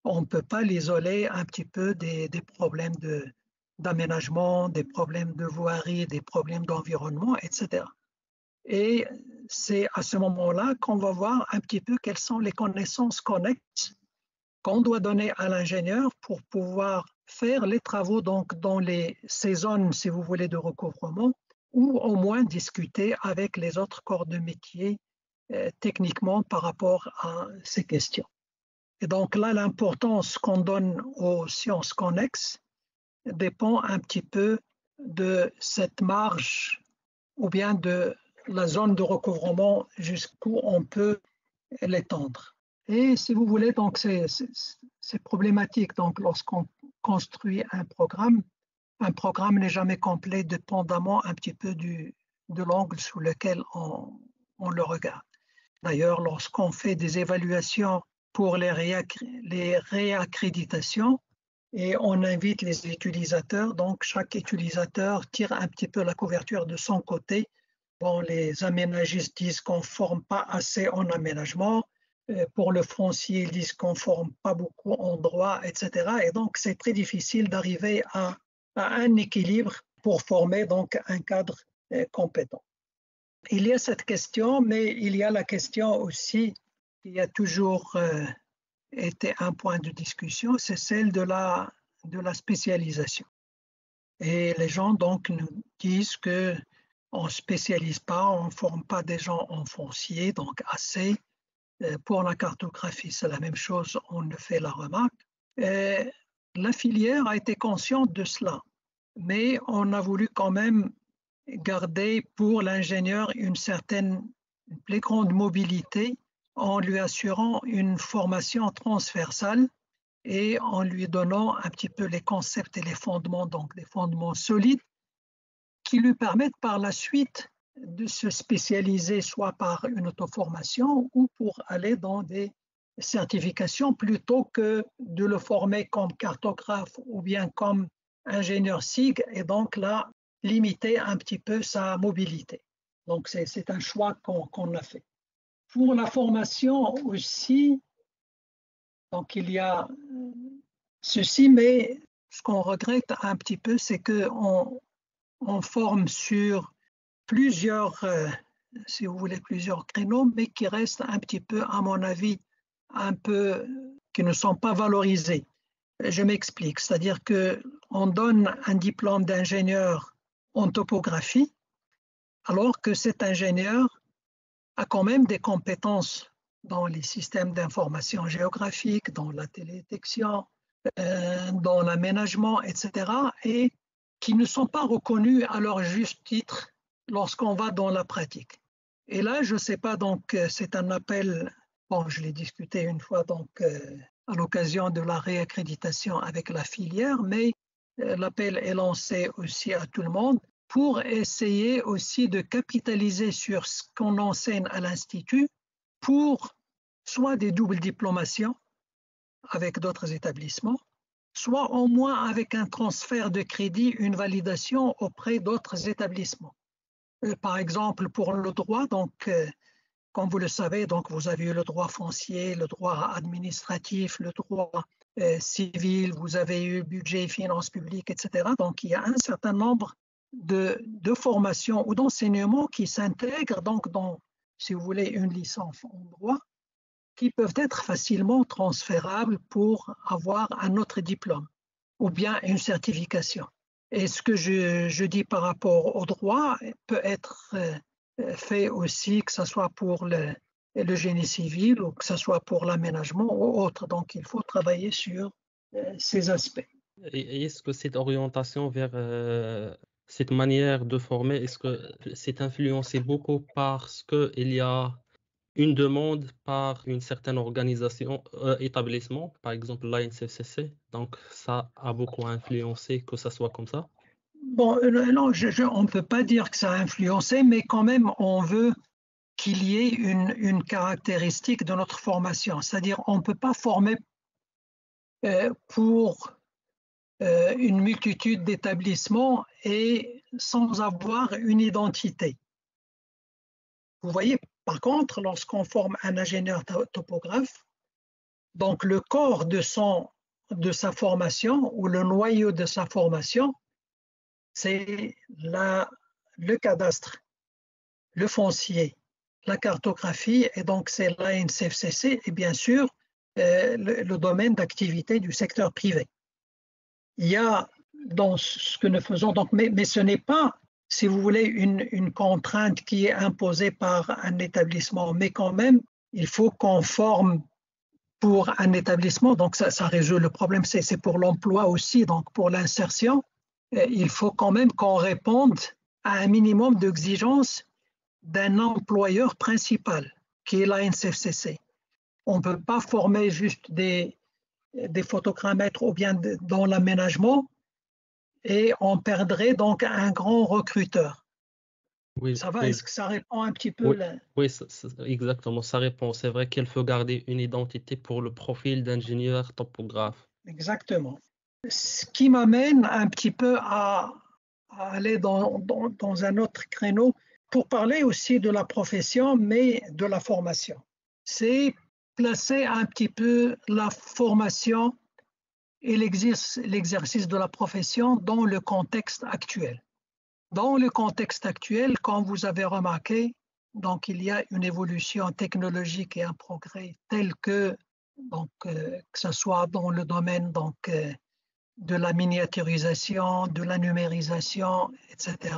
on ne peut pas l'isoler un petit peu des problèmes d'aménagement, des problèmes de voirie, des problèmes d'environnement, etc. Et c'est à ce moment-là qu'on va voir un petit peu quelles sont les connaissances connexes qu'on doit donner à l'ingénieur pour pouvoir faire les travaux donc dans ces zones, si vous voulez, de recouvrement, ou au moins discuter avec les autres corps de métier techniquement par rapport à ces questions. Et donc là, l'importance qu'on donne aux sciences connexes dépend un petit peu de cette marge ou bien de la zone de recouvrement jusqu'où on peut l'étendre. Et si vous voulez, donc c'est problématique. Donc lorsqu'on construit un programme n'est jamais complet dépendamment un petit peu de l'angle sous lequel on le regarde. D'ailleurs, lorsqu'on fait des évaluations pour les réaccréditations, et on invite les utilisateurs, donc chaque utilisateur tire un petit peu la couverture de son côté. Bon, les aménagistes disent qu'on ne forme pas assez en aménagement. Pour le foncier, ils disent qu'on ne forme pas beaucoup en droit, etc. Et donc, c'est très difficile d'arriver à un équilibre pour former donc un cadre compétent. Il y a cette question, mais il y a la question aussi qui a toujours été un point de discussion, c'est celle de la spécialisation. Et les gens donc nous disent que on ne spécialise pas, on ne forme pas des gens en foncier, donc assez. Pour la cartographie, c'est la même chose, on le fait la remarque. Et la filière a été consciente de cela, mais on a voulu quand même garder pour l'ingénieur une plus grande mobilité en lui assurant une formation transversale et en lui donnant un petit peu les concepts et les fondements, donc des fondements solides qui lui permettent par la suite de se spécialiser soit par une auto-formation ou pour aller dans des certifications plutôt que de le former comme cartographe ou bien comme ingénieur SIG et donc là, limiter un petit peu sa mobilité. Donc, c'est un choix qu'on a fait. Pour la formation aussi, donc il y a ceci, mais ce qu'on regrette un petit peu, c'est qu'on forme sur plusieurs, si vous voulez, plusieurs créneaux, mais qui restent un petit peu, à mon avis, qui ne sont pas valorisés. Je m'explique, c'est-à-dire qu'on donne un diplôme d'ingénieur en topographie, alors que cet ingénieur a quand même des compétences dans les systèmes d'information géographique, dans la télédétection, dans l'aménagement, etc., et qui ne sont pas reconnus à leur juste titre lorsqu'on va dans la pratique. Et là, je ne sais pas, donc c'est un appel, bon, je l'ai discuté une fois donc à l'occasion de la réaccréditation avec la filière, mais l'appel est lancé aussi à tout le monde pour essayer aussi de capitaliser sur ce qu'on enseigne à l'Institut pour soit des doubles diplomations avec d'autres établissements, soit au moins avec un transfert de crédit, une validation auprès d'autres établissements. Par exemple, pour le droit, donc, comme vous le savez, donc, vous avez eu le droit foncier, le droit administratif, le droit civil, vous avez eu budget, finances publiques, etc. Donc, il y a un certain nombre de formations ou d'enseignements qui s'intègrent donc dans, si vous voulez, une licence en droit, qui peuvent être facilement transférables pour avoir un autre diplôme ou bien une certification. Et ce que je dis par rapport au droit peut être fait aussi, que ce soit pour le génie civil ou que ce soit pour l'aménagement ou autre. Donc, il faut travailler sur ces aspects. Et est-ce que cette orientation vers cette manière de former, est-ce que c'est influencé beaucoup parce qu'il y a une demande par une certaine organisation, établissement, par exemple l'ANCFCC, donc ça a beaucoup influencé que ça soit comme ça? Bon, non, on ne peut pas dire que ça a influencé, mais quand même, on veut qu'il y ait une caractéristique de notre formation. C'est-à-dire, on ne peut pas former pour une multitude d'établissements et sans avoir une identité. Vous voyez, par contre, lorsqu'on forme un ingénieur topographe, donc le corps de sa formation ou le noyau de sa formation, c'est le cadastre, le foncier, la cartographie, et donc c'est l'ANCFCC et bien sûr le domaine d'activité du secteur privé. Il y a dans ce que nous faisons, donc, mais ce n'est pas, si vous voulez, une contrainte qui est imposée par un établissement, mais quand même, il faut qu'on forme pour un établissement, donc ça résout le problème, c'est pour l'emploi aussi, donc pour l'insertion, il faut quand même qu'on réponde à un minimum d'exigences d'un employeur principal, qui est l'ANCFCC. On ne peut pas former juste des photogrammètres ou bien dans l'aménagement et on perdrait donc un grand recruteur. Oui, Ça va, oui, est-ce que ça répond un petit peu oui, oui, exactement, ça répond. C'est vrai qu'il faut garder une identité pour le profil d'ingénieur topographe. Exactement. Ce qui m'amène un petit peu à aller dans un autre créneau pour parler aussi de la profession, mais de la formation. C'est placer un petit peu la formation et l'exercice de la profession dans le contexte actuel. Dans le contexte actuel, comme vous avez remarqué, donc il y a une évolution technologique et un progrès tel que ce soit dans le domaine de la miniaturisation, de la numérisation, etc.,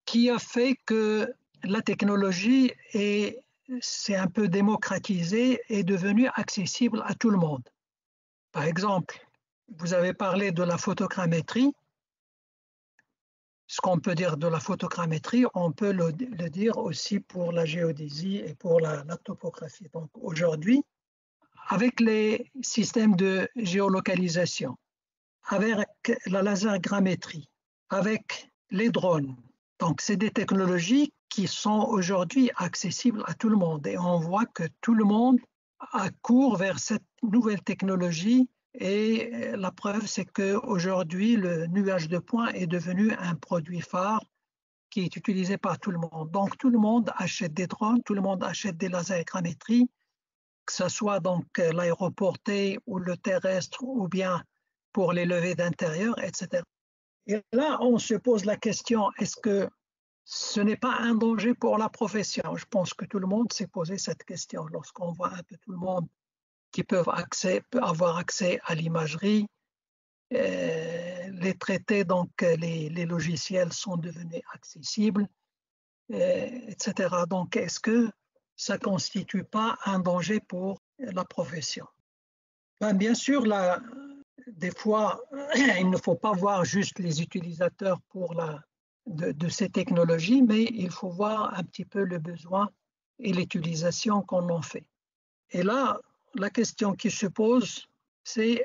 qui a fait que la technologie s'est un peu démocratisée et devenue accessible à tout le monde. Par exemple, vous avez parlé de la photogrammétrie. Ce qu'on peut dire de la photogrammétrie, on peut le dire aussi pour la géodésie et pour la topographie. Donc aujourd'hui, avec les systèmes de géolocalisation, avec la lasergrammétrie, avec les drones, donc c'est des technologies qui sont aujourd'hui accessibles à tout le monde. Et on voit que tout le monde accourt vers cette nouvelle technologie. Et la preuve, c'est qu'aujourd'hui, le nuage de points est devenu un produit phare qui est utilisé par tout le monde. Donc, tout le monde achète des drones, tout le monde achète des lasergrammétries, que ce soit donc l'aéroporté ou le terrestre ou bien pour les levées d'intérieur, etc. Et là, on se pose la question, est-ce que ce n'est pas un danger pour la profession? Je pense que tout le monde s'est posé cette question lorsqu'on voit un peu tout le monde qui peut avoir accès à l'imagerie. Les traités, donc les logiciels sont devenus accessibles, etc. Donc, est-ce que ça ne constitue pas un danger pour la profession? Ben, bien sûr, des fois, il ne faut pas voir juste les utilisateurs de ces technologies, mais il faut voir un petit peu le besoin et l'utilisation qu'on en fait. Et là, la question qui se pose, c'est,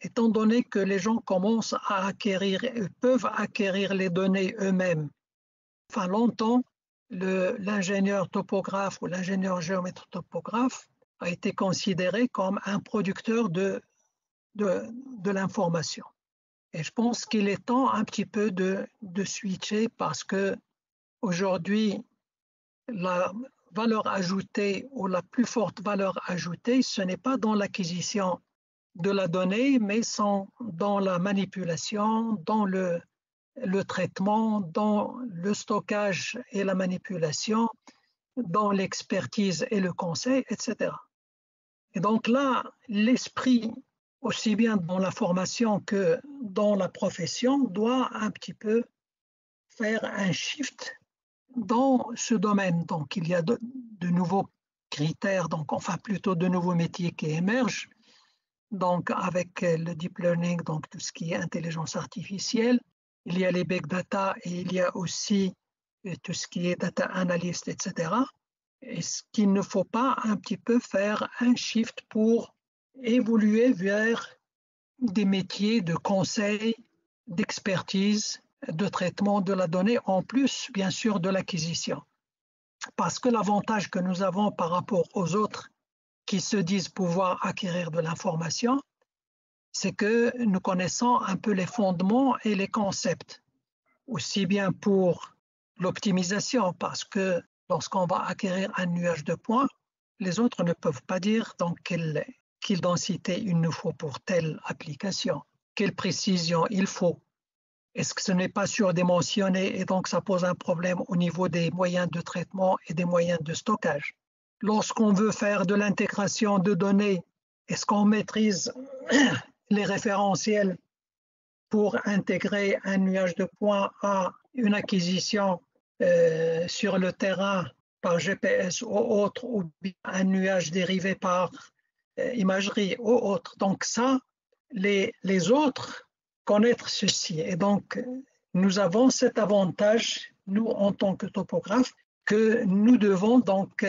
étant donné que les gens commencent à peuvent acquérir les données eux-mêmes, enfin longtemps, l'ingénieur topographe ou l'ingénieur géomètre topographe a été considéré comme un producteur de l'information. Et je pense qu'il est temps un petit peu de switcher parce que aujourd'hui, la valeur ajoutée ou la plus forte valeur ajoutée, ce n'est pas dans l'acquisition de la donnée, mais dans la manipulation, dans le traitement, dans le stockage et la manipulation, dans l'expertise et le conseil, etc. Et donc là, l'esprit, aussi bien dans la formation que dans la profession, doit un petit peu faire un shift dans ce domaine. Donc, il y a de nouveaux critères, donc, enfin plutôt de nouveaux métiers qui émergent. Donc, avec le deep learning, donc tout ce qui est intelligence artificielle, il y a les big data et il y a aussi tout ce qui est data analyst, etc. Est-ce qu'il ne faut pas un petit peu faire un shift pour évoluer vers des métiers de conseil, d'expertise, de traitement de la donnée, en plus, bien sûr, de l'acquisition. Parce que l'avantage que nous avons par rapport aux autres qui se disent pouvoir acquérir de l'information, c'est que nous connaissons un peu les fondements et les concepts, aussi bien pour l'optimisation, parce que lorsqu'on va acquérir un nuage de points, les autres ne peuvent pas dire donc quelle densité il nous faut pour telle application, quelle précision il faut. Est-ce que ce n'est pas surdimensionné et donc ça pose un problème au niveau des moyens de traitement et des moyens de stockage? Lorsqu'on veut faire de l'intégration de données, est-ce qu'on maîtrise les référentiels pour intégrer un nuage de points à une acquisition sur le terrain par GPS ou autre, ou bien un nuage dérivé par imagerie ou autre? Donc ça, les autres connaître ceci. Et donc, nous avons cet avantage, nous, en tant que topographes, que nous devons donc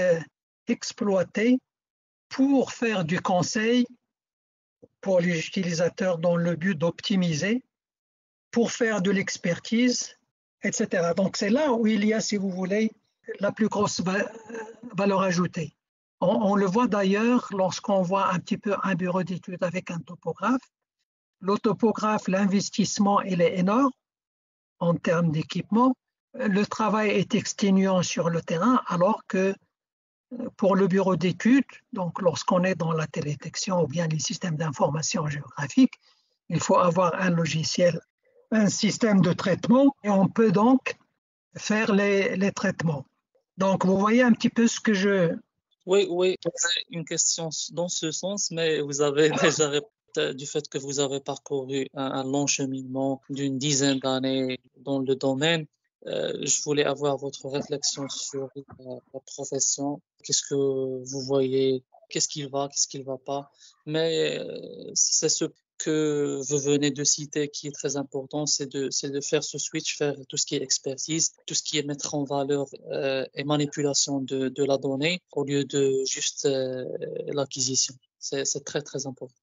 exploiter pour faire du conseil pour les utilisateurs dans le but d'optimiser, pour faire de l'expertise etc. Donc, c'est là où il y a, si vous voulez, la plus grosse valeur ajoutée. On le voit d'ailleurs lorsqu'on voit un petit peu un bureau d'études avec un topographe. Le topographe, l'investissement, il est énorme en termes d'équipement. Le travail est exténuant sur le terrain, alors que pour le bureau d'études, donc lorsqu'on est dans la télédétection ou bien les systèmes d'information géographique, il faut avoir un logiciel, un système de traitement, et on peut donc faire les traitements. Donc, vous voyez un petit peu ce que je... Oui, oui, j'ai une question dans ce sens, mais vous avez déjà répondu du fait que vous avez parcouru un long cheminement d'une dizaine d'années dans le domaine. Je voulais avoir votre réflexion sur la profession. Qu'est-ce que vous voyez? Qu'est-ce qui va pas? Mais c'est ce que vous venez de citer qui est très important, c'est de faire ce switch, faire tout ce qui est expertise, tout ce qui est mettre en valeur et manipulation de la donnée au lieu de juste l'acquisition. C'est très, très important.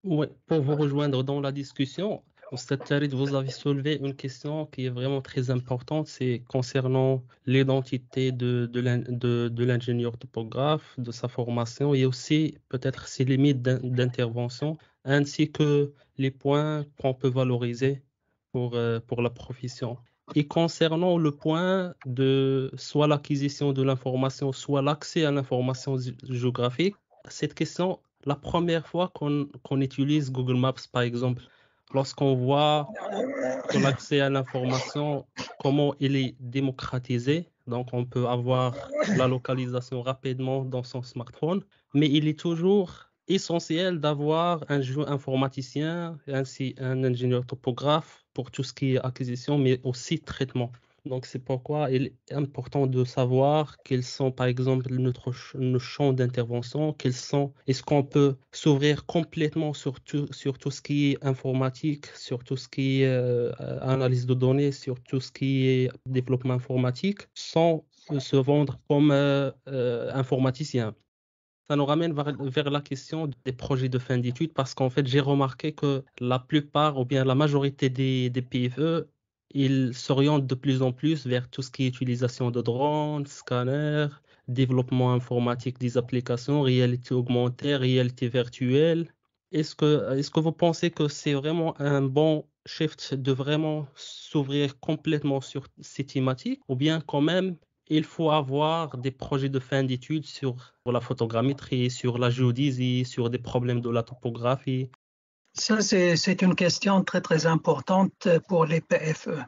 Ouais, pour vous rejoindre dans la discussion, Oustad Tarid, vous avez soulevé une question qui est vraiment très importante, c'est concernant l'identité de l'ingénieur topographe, de sa formation et aussi peut-être ses limites d'intervention, ainsi que les points qu'on peut valoriser pour la profession. Et concernant le point de soit l'acquisition de l'information, soit l'accès à l'information géographique, cette question, la première fois qu'on utilise Google Maps, par exemple, lorsqu'on voit que l'accès à l'information, comment il est démocratisé, donc on peut avoir la localisation rapidement dans son smartphone, mais il est toujours essentiel d'avoir un informaticien, ainsi un ingénieur topographe pour tout ce qui est acquisition, mais aussi traitement. Donc, c'est pourquoi il est important de savoir quels sont, par exemple, nos champs d'intervention, est-ce qu'on peut s'ouvrir complètement sur tout ce qui est informatique, sur tout ce qui est analyse de données, sur tout ce qui est développement informatique, sans se vendre comme informaticien. Ça nous ramène vers la question des projets de fin d'études parce qu'en fait, j'ai remarqué que la plupart ou bien la majorité des PFE, ils s'orientent de plus en plus vers tout ce qui est utilisation de drones, scanners, développement informatique des applications, réalité augmentée, réalité virtuelle. Est-ce que vous pensez que c'est vraiment un bon shift de vraiment s'ouvrir complètement sur ces thématiques ou bien quand même il faut avoir des projets de fin d'études sur la photogrammétrie, sur la géodésie, sur des problèmes de la topographie? Ça, c'est une question très, très importante pour les PFE.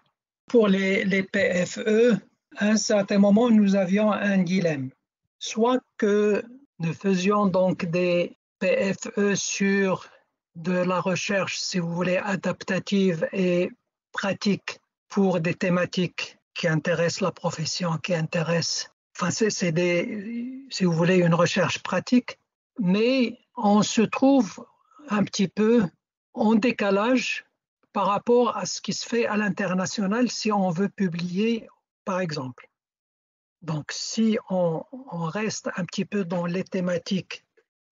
Pour les PFE, à un certain moment, nous avions un dilemme. Soit que nous faisions donc des PFE sur de la recherche, si vous voulez, adaptative et pratique pour des thématiques qui intéressent la profession, qui intéressent, enfin, si vous voulez, une recherche pratique, mais on se trouve un petit peu en décalage par rapport à ce qui se fait à l'international si on veut publier, par exemple. Donc, si on reste un petit peu dans les thématiques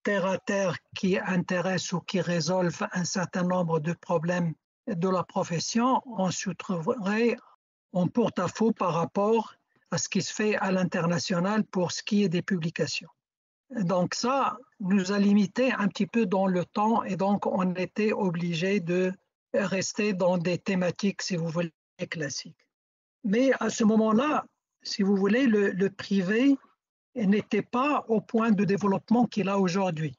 terre à terre qui intéressent ou qui résolvent un certain nombre de problèmes de la profession, on se trouverait en porte-à-faux par rapport à ce qui se fait à l'international pour ce qui est des publications. Donc ça nous a limité un petit peu dans le temps et donc on était obligé de rester dans des thématiques, si vous voulez, classiques. Mais à ce moment-là, si vous voulez, le privé n'était pas au point de développement qu'il a aujourd'hui.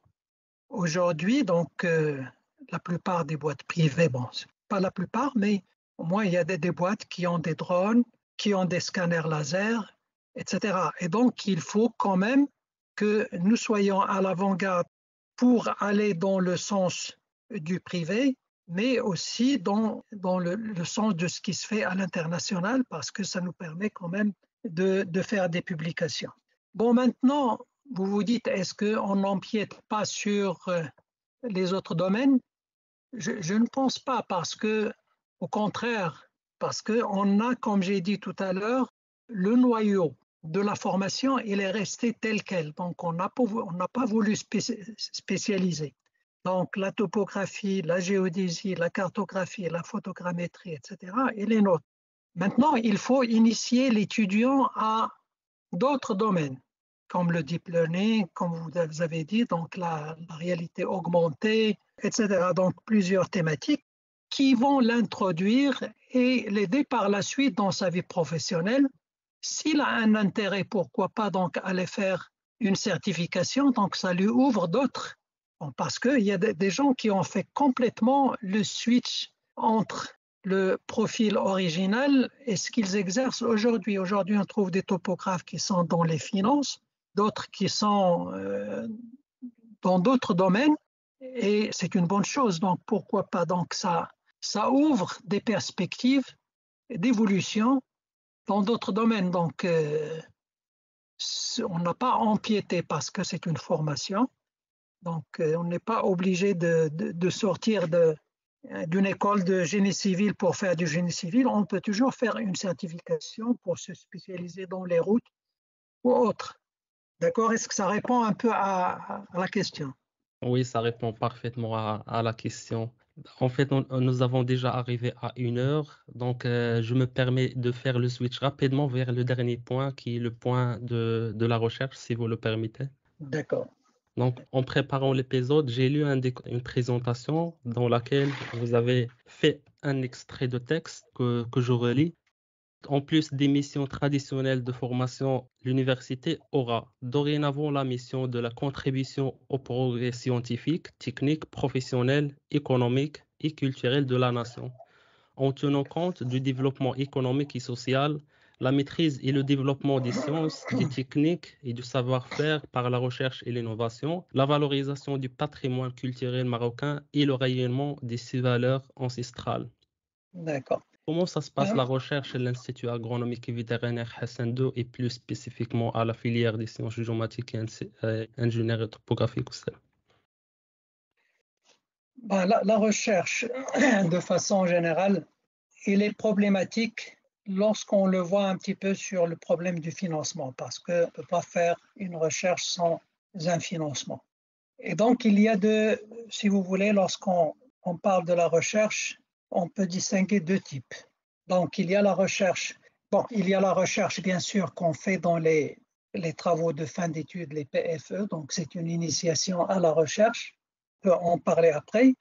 Aujourd'hui, donc, la plupart des boîtes privées, bon, pas la plupart, mais au moins il y a des boîtes qui ont des drones, qui ont des scanners laser, etc. Et donc, il faut quand même que nous soyons à l'avant-garde pour aller dans le sens du privé, mais aussi dans le sens de ce qui se fait à l'international, parce que ça nous permet quand même de faire des publications. Bon, maintenant, vous vous dites, est-ce qu'on n'empiète pas sur les autres domaines? Je ne pense pas, parce que, au contraire, parce qu'on a, comme j'ai dit tout à l'heure, le noyau de la formation, il est resté tel quel. Donc, on n'a pas voulu spécialiser. Donc, la topographie, la géodésie, la cartographie, la photogrammétrie, etc., il est nôtre. Maintenant, il faut initier l'étudiant à d'autres domaines, comme le deep learning, comme vous avez dit, donc la réalité augmentée, etc. Donc, plusieurs thématiques qui vont l'introduire et l'aider par la suite dans sa vie professionnelle. S'il a un intérêt, pourquoi pas donc aller faire une certification, donc ça lui ouvre d'autres. Bon, parce qu'il y a des gens qui ont fait complètement le switch entre le profil original et ce qu'ils exercent aujourd'hui. Aujourd'hui, on trouve des topographes qui sont dans les finances, d'autres qui sont dans d'autres domaines, et c'est une bonne chose. Donc, pourquoi pas? Donc, ça ouvre des perspectives d'évolution dans d'autres domaines. Donc, on n'a pas empiété parce que c'est une formation. Donc, on n'est pas obligé de sortir d'une école de génie civil pour faire du génie civil. On peut toujours faire une certification pour se spécialiser dans les routes ou autres. D'accord? Est-ce que ça répond un peu à la question? Oui, ça répond parfaitement à la question. En fait, nous avons déjà arrivé à 1 heure, donc je me permets de faire le switch rapidement vers le dernier point, qui est le point de la recherche, si vous le permettez. D'accord. Donc, en préparant l'épisode, j'ai lu une présentation dans laquelle vous avez fait un extrait de texte que je relis. En plus des missions traditionnelles de formation, l'université aura dorénavant la mission de la contribution au progrès scientifique, technique, professionnel, économique et culturel de la nation, en tenant compte du développement économique et social, la maîtrise et le développement des sciences, des techniques et du savoir-faire par la recherche et l'innovation, la valorisation du patrimoine culturel marocain et le rayonnement de ses valeurs ancestrales. D'accord. Comment ça se passe la recherche à l'Institut agronomique et vétérinaire Hassan II et plus spécifiquement à la filière des sciences géomatiques et ingénierie topographique aussi? La recherche, de façon générale, il est problématique lorsqu'on le voit un petit peu sur le problème du financement, parce qu'on ne peut pas faire une recherche sans un financement. Et donc, il y a si vous voulez, lorsqu'on parle de la recherche, on peut distinguer 2 types. Donc, il y a la recherche. Bon, il y a la recherche, bien sûr, qu'on fait dans les travaux de fin d'études, les PFE. Donc, c'est une initiation à la recherche. On peut en parler après.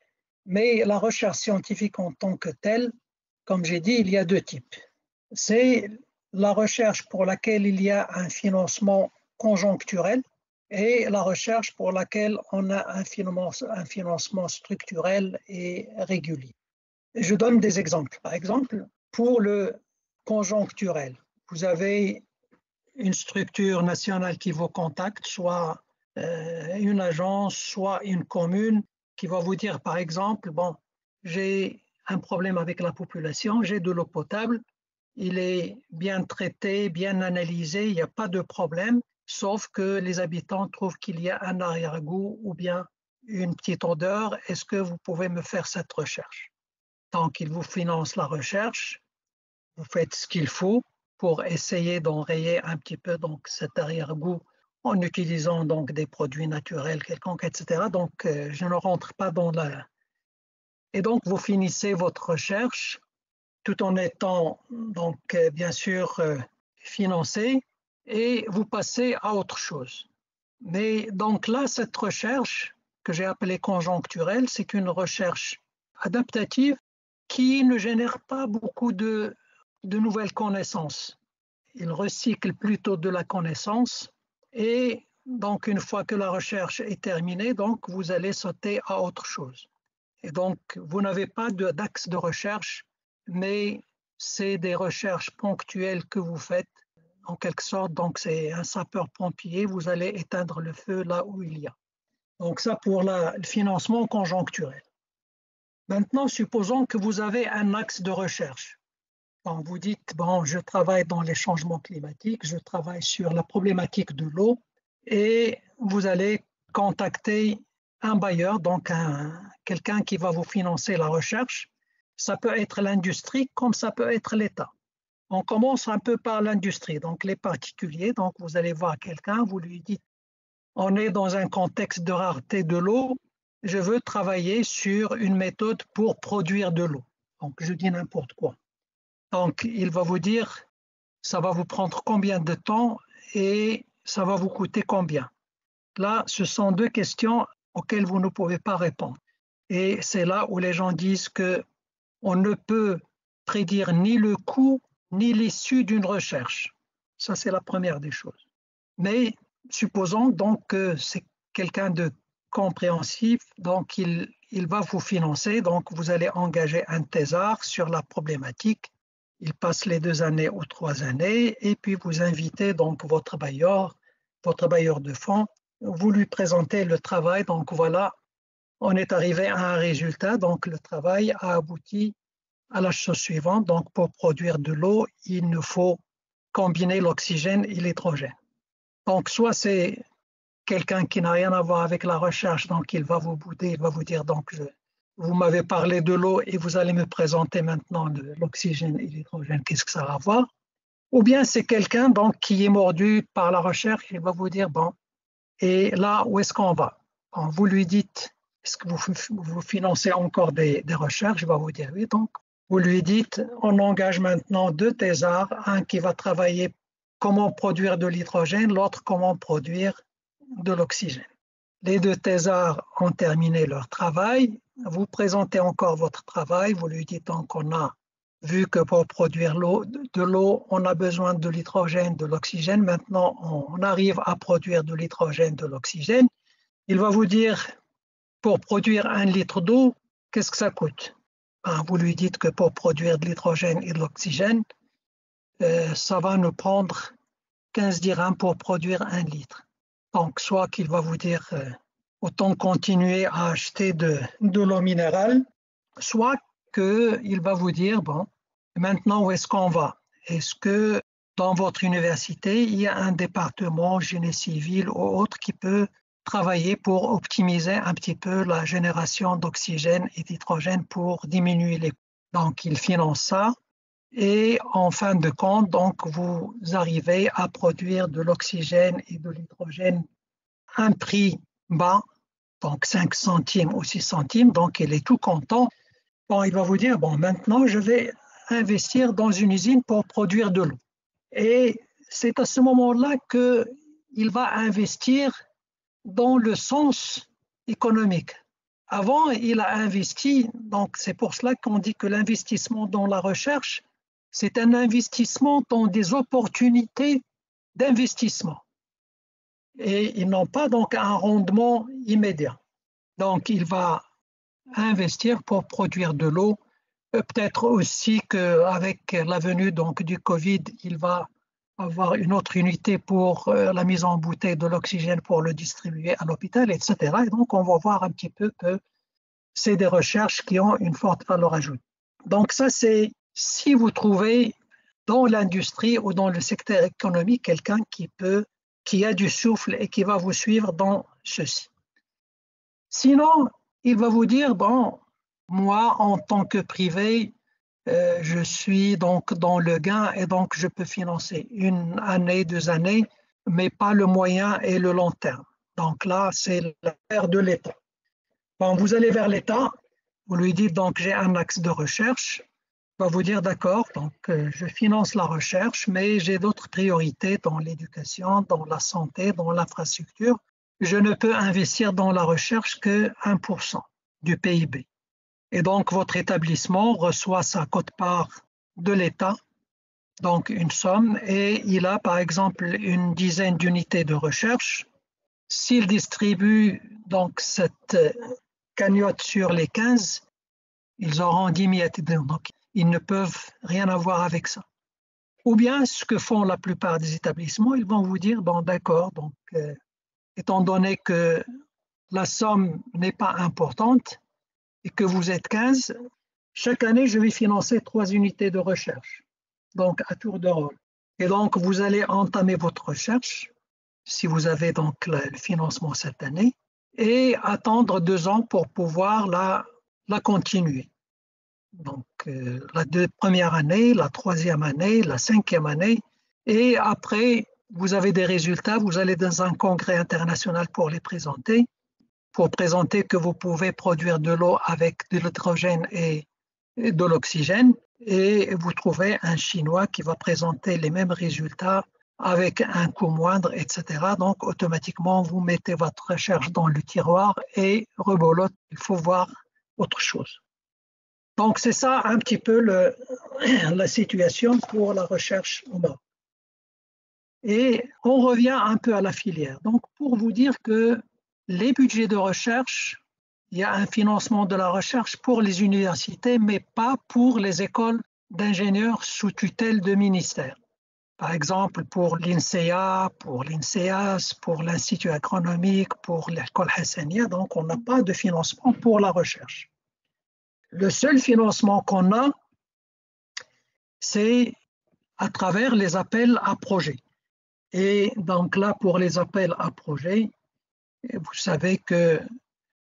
Mais la recherche scientifique en tant que telle, comme j'ai dit, il y a 2 types. C'est la recherche pour laquelle il y a un financement conjoncturel et la recherche pour laquelle on a un financement structurel et régulier. Je donne des exemples. Par exemple, pour le conjoncturel, vous avez une structure nationale qui vous contacte, soit une agence, soit une commune, qui va vous dire, par exemple, bon, j'ai un problème avec la population, j'ai de l'eau potable, il est bien traité, bien analysé, il n'y a pas de problème, sauf que les habitants trouvent qu'il y a un arrière-goût ou bien une petite odeur. Est-ce que vous pouvez me faire cette recherche? Donc, ils vous financent la recherche, vous faites ce qu'il faut pour essayer d'enrayer un petit peu donc, cet arrière-goût en utilisant donc, des produits naturels quelconques, etc. Donc, je ne rentre pas dans la... Et donc, vous finissez votre recherche tout en étant, donc, bien sûr, financé et vous passez à autre chose. Mais donc là, cette recherche que j'ai appelée conjoncturelle, c'est une recherche adaptative qui ne génère pas beaucoup de nouvelles connaissances. Il recycle plutôt de la connaissance et donc une fois que la recherche est terminée, donc vous allez sauter à autre chose. Et donc vous n'avez pas d'axe de recherche, mais c'est des recherches ponctuelles que vous faites en quelque sorte. Donc c'est un sapeur-pompier, vous allez éteindre le feu là où il y a. Donc ça pour le financement conjoncturel. Maintenant, supposons que vous avez un axe de recherche. Bon, vous dites, bon, je travaille dans les changements climatiques, je travaille sur la problématique de l'eau et vous allez contacter un bailleur, donc quelqu'un qui va vous financer la recherche. Ça peut être l'industrie comme ça peut être l'État. On commence un peu par l'industrie, donc les particuliers. Donc vous allez voir quelqu'un, vous lui dites, on est dans un contexte de rareté de l'eau, je veux travailler sur une méthode pour produire de l'eau. Donc je dis n'importe quoi. Donc, il va vous dire, ça va vous prendre combien de temps et ça va vous coûter combien. Là, ce sont deux questions auxquelles vous ne pouvez pas répondre. Et c'est là où les gens disent qu'on ne peut prédire ni le coût ni l'issue d'une recherche. Ça, c'est la première des choses. Mais supposons donc que c'est quelqu'un de compréhensif, donc il va vous financer, donc vous allez engager un thésard sur la problématique. Il passe les 2 années ou 3 années et puis vous invitez donc votre bailleur de fonds, vous lui présentez le travail, donc voilà, on est arrivé à un résultat, donc le travail a abouti à la chose suivante, donc pour produire de l'eau, il nous faut combiner l'oxygène et l'hydrogène. Donc soit c'est quelqu'un qui n'a rien à voir avec la recherche, donc il va vous bouder, il va vous dire donc vous m'avez parlé de l'eau et vous allez me présenter maintenant l'oxygène et l'hydrogène, qu'est-ce que ça va avoir? Ou bien c'est quelqu'un donc qui est mordu par la recherche, il va vous dire bon, et là où est-ce qu'on va? Quand vous lui dites est-ce que vous financez encore des recherches, il va vous dire oui, donc vous lui dites on engage maintenant 2 thésards, un qui va travailler comment produire de l'hydrogène, l'autre comment produire de l'oxygène. Les 2 thésards ont terminé leur travail, vous présentez encore votre travail, vous lui dites donc on a vu que pour produire de l'eau, on a besoin de l'hydrogène, de l'oxygène, maintenant on arrive à produire de l'hydrogène, de l'oxygène. Il va vous dire pour produire 1 litre d'eau, qu'est-ce que ça coûte? Vous lui dites que pour produire de l'hydrogène et de l'oxygène, ça va nous prendre 15 dirhams pour produire 1 litre. Donc, soit qu'il va vous dire autant continuer à acheter de l'eau minérale, soit qu'il va vous dire, bon, maintenant où est-ce qu'on va? Est-ce que dans votre université, il y a un département génie civil ou autre qui peut travailler pour optimiser un petit peu la génération d'oxygène et d'hydrogène pour diminuer les coûts? Donc, il finance ça. Et en fin de compte, donc, vous arrivez à produire de l'oxygène et de l'hydrogène à un prix bas, donc 5 centimes ou 6 centimes, donc il est tout content. Bon, il va vous dire, bon, maintenant, je vais investir dans une usine pour produire de l'eau. Et c'est à ce moment-là qu'il va investir dans le sens économique. Avant, il a investi, donc c'est pour cela qu'on dit que l'investissement dans la recherche, c'est un investissement dans des opportunités d'investissement. Et ils n'ont pas donc un rendement immédiat. Donc, il va investir pour produire de l'eau. Peut-être aussi qu'avec la venue donc, du Covid, il va avoir une autre unité pour la mise en bouteille de l'oxygène pour le distribuer à l'hôpital, etc. Et donc, on va voir un petit peu que c'est des recherches qui ont une forte valeur ajoutée. Donc, ça, c'est si vous trouvez dans l'industrie ou dans le secteur économique quelqu'un qui a du souffle et qui va vous suivre dans ceci. Sinon, il va vous dire, bon, moi, en tant que privé, je suis donc dans le gain et donc je peux financer 1 année, 2 années, mais pas le moyen et le long terme. Donc là, c'est l'affaire de l'État. Bon, vous allez vers l'État, vous lui dites donc j'ai un axe de recherche, il va vous dire d'accord, donc je finance la recherche, mais j'ai d'autres priorités dans l'éducation, dans la santé, dans l'infrastructure. Je ne peux investir dans la recherche que 1% du PIB. Et donc, votre établissement reçoit sa quote-part de l'État, donc une somme, et il a par exemple une dizaine d'unités de recherche. S'il distribue donc cette cagnotte sur les 15, ils auront 10 miettes. Donc, ils ne peuvent rien avoir avec ça. Ou bien, ce que font la plupart des établissements, ils vont vous dire, bon d'accord, donc étant donné que la somme n'est pas importante, et que vous êtes 15, chaque année, je vais financer 3 unités de recherche, donc à tour de rôle. Et donc, vous allez entamer votre recherche, si vous avez donc le financement cette année, et attendre 2 ans pour pouvoir la continuer. Donc, la première année, la 3e année, la 5e année, et après, vous avez des résultats, vous allez dans un congrès international pour les présenter, pour présenter que vous pouvez produire de l'eau avec de l'hydrogène et de l'oxygène. et vous trouvez un Chinois qui va présenter les mêmes résultats avec un coût moindre, etc. Donc, automatiquement, vous mettez votre recherche dans le tiroir et rebolote, il faut voir autre chose. Donc, c'est ça un petit peu la situation pour la recherche au Maroc. Et on revient un peu à la filière. Donc, pour vous dire que les budgets de recherche, il y a un financement de la recherche pour les universités, mais pas pour les écoles d'ingénieurs sous tutelle de ministère. Par exemple, pour l'INSEA, pour l'INSEAS, pour l'Institut agronomique, pour l'école Hassania, donc on n'a pas de financement pour la recherche. Le seul financement qu'on a, c'est à travers les appels à projets. Et donc là, pour les appels à projets, vous savez que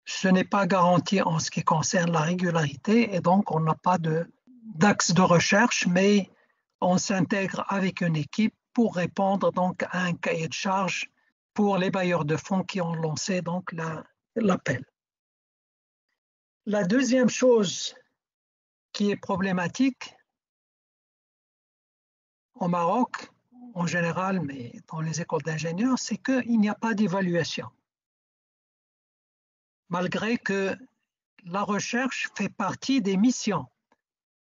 ce n'est pas garanti en ce qui concerne la régularité et donc on n'a pas d'axe de recherche, mais on s'intègre avec une équipe pour répondre donc à un cahier de charge pour les bailleurs de fonds qui ont lancé donc l'appel. La deuxième chose qui est problématique au Maroc, en général, mais dans les écoles d'ingénieurs, c'est qu'il n'y a pas d'évaluation. Malgré que la recherche fait partie des missions.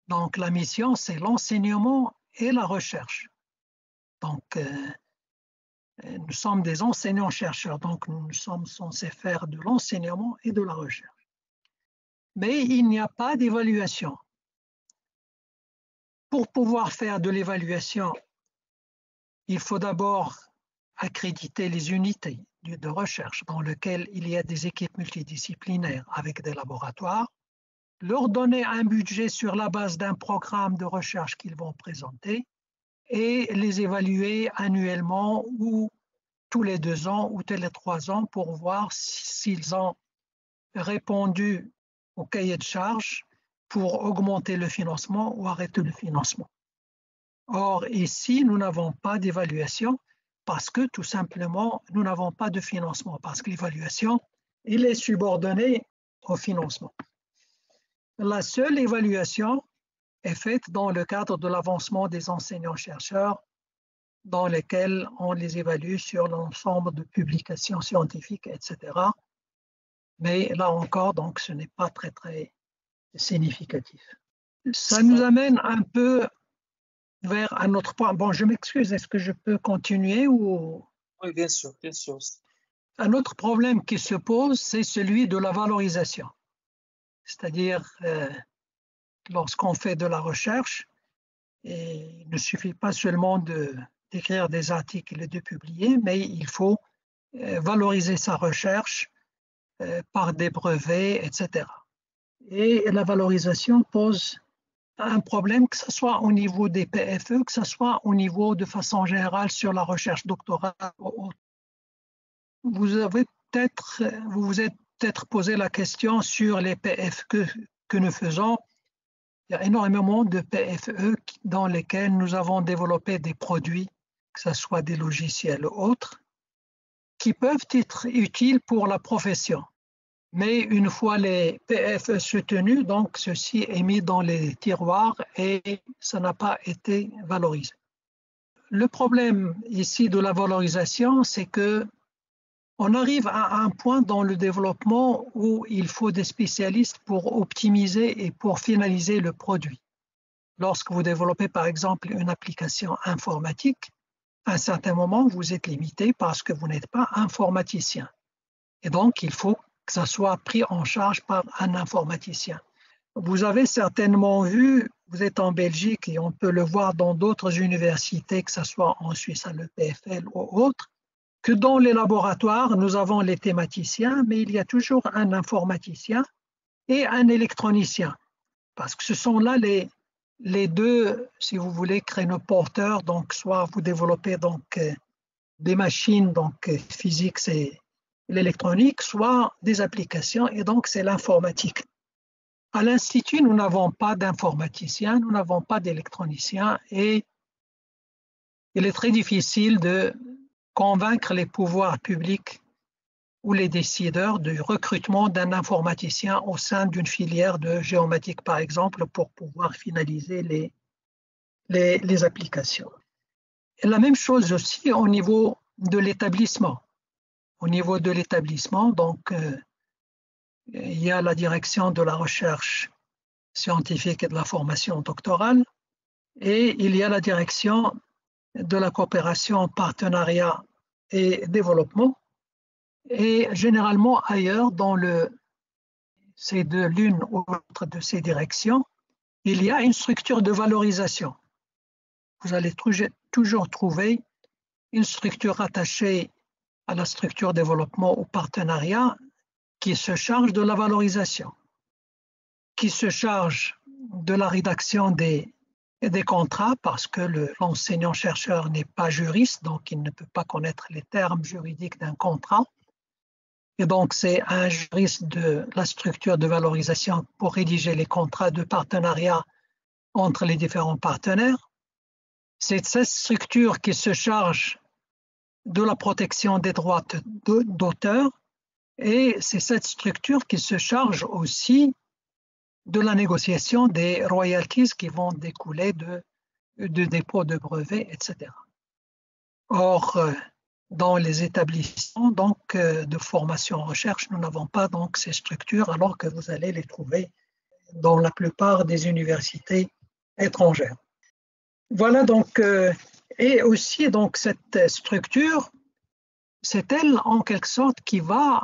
Donc la mission, c'est l'enseignement et la recherche. Donc nous sommes des enseignants-chercheurs, donc nous sommes censés faire de l'enseignement et de la recherche. Mais il n'y a pas d'évaluation. Pour pouvoir faire de l'évaluation, il faut d'abord accréditer les unités de recherche dans lesquelles il y a des équipes multidisciplinaires avec des laboratoires, leur donner un budget sur la base d'un programme de recherche qu'ils vont présenter et les évaluer annuellement ou tous les 2 ans ou tous les 3 ans pour voir s'ils ont répondu au cahier de charge pour augmenter le financement ou arrêter le financement. Or, ici, nous n'avons pas d'évaluation parce que tout simplement, nous n'avons pas de financement parce que l'évaluation, il est subordonné au financement. La seule évaluation est faite dans le cadre de l'avancement des enseignants-chercheurs dans lesquels on les évalue sur l'ensemble de publications scientifiques, etc. Mais là encore, donc, ce n'est pas très, très significatif. Ça nous amène un peu vers un autre point. Bon, je m'excuse, est-ce que je peux continuer ou... Oui, bien sûr, bien sûr. Un autre problème qui se pose, c'est celui de la valorisation. C'est-à-dire, lorsqu'on fait de la recherche, et il ne suffit pas seulement d'écrire des articles et de publier, mais il faut valoriser sa recherche par des brevets, etc. Et la valorisation pose un problème, que ce soit au niveau des PFE, que ce soit au niveau de façon générale sur la recherche doctorale. Vous vous êtes peut-être posé la question sur les PFE que nous faisons. Il y a énormément de PFE dans lesquels nous avons développé des produits, que ce soit des logiciels ou autres, qui peuvent être utiles pour la profession. Mais une fois les PFE soutenus, donc ceci est mis dans les tiroirs et ça n'a pas été valorisé. Le problème ici de la valorisation, c'est que on arrive à un point dans le développement où il faut des spécialistes pour optimiser et pour finaliser le produit. Lorsque vous développez par exemple une application informatique, à un certain moment, vous êtes limité parce que vous n'êtes pas informaticien. Et donc, il faut que ça soit pris en charge par un informaticien. Vous avez certainement vu, vous êtes en Belgique et on peut le voir dans d'autres universités, que ce soit en Suisse à l'EPFL ou autre, que dans les laboratoires, nous avons les thématiciens, mais il y a toujours un informaticien et un électronicien. Parce que ce sont là les deux, si vous voulez, créneaux porteurs. Donc, soit vous développez donc, des machines donc, physiques, c'est l'électronique, soit des applications, et donc c'est l'informatique. À l'Institut, nous n'avons pas d'informaticien, nous n'avons pas d'électronicien, et il est très difficile de convaincre les pouvoirs publics ou les décideurs du recrutement d'un informaticien au sein d'une filière de géomatique, par exemple, pour pouvoir finaliser les applications. Et la même chose aussi au niveau de l'établissement. Au niveau de l'établissement, donc, il y a la direction de la recherche scientifique et de la formation doctorale, et il y a la direction de la coopération, partenariat et développement. Et généralement ailleurs, c'est de l'une ou l'autre de ces directions, il y a une structure de valorisation. Vous allez toujours trouver une structure attachée à la structure développement ou partenariat qui se charge de la valorisation, qui se charge de la rédaction des contrats, parce que l'enseignant-chercheur n'est pas juriste, donc il ne peut pas connaître les termes juridiques d'un contrat. Et donc, c'est un juriste de la structure de valorisation pour rédiger les contrats de partenariat entre les différents partenaires. C'est cette structure qui se charge de la protection des droits d'auteur, et c'est cette structure qui se charge aussi de la négociation des royalties qui vont découler de dépôt de brevets, etc. Or, dans les établissements de formation en recherche, nous n'avons pas donc ces structures, alors que vous allez les trouver dans la plupart des universités étrangères. Voilà donc, et aussi donc cette structure, c'est elle en quelque sorte qui va,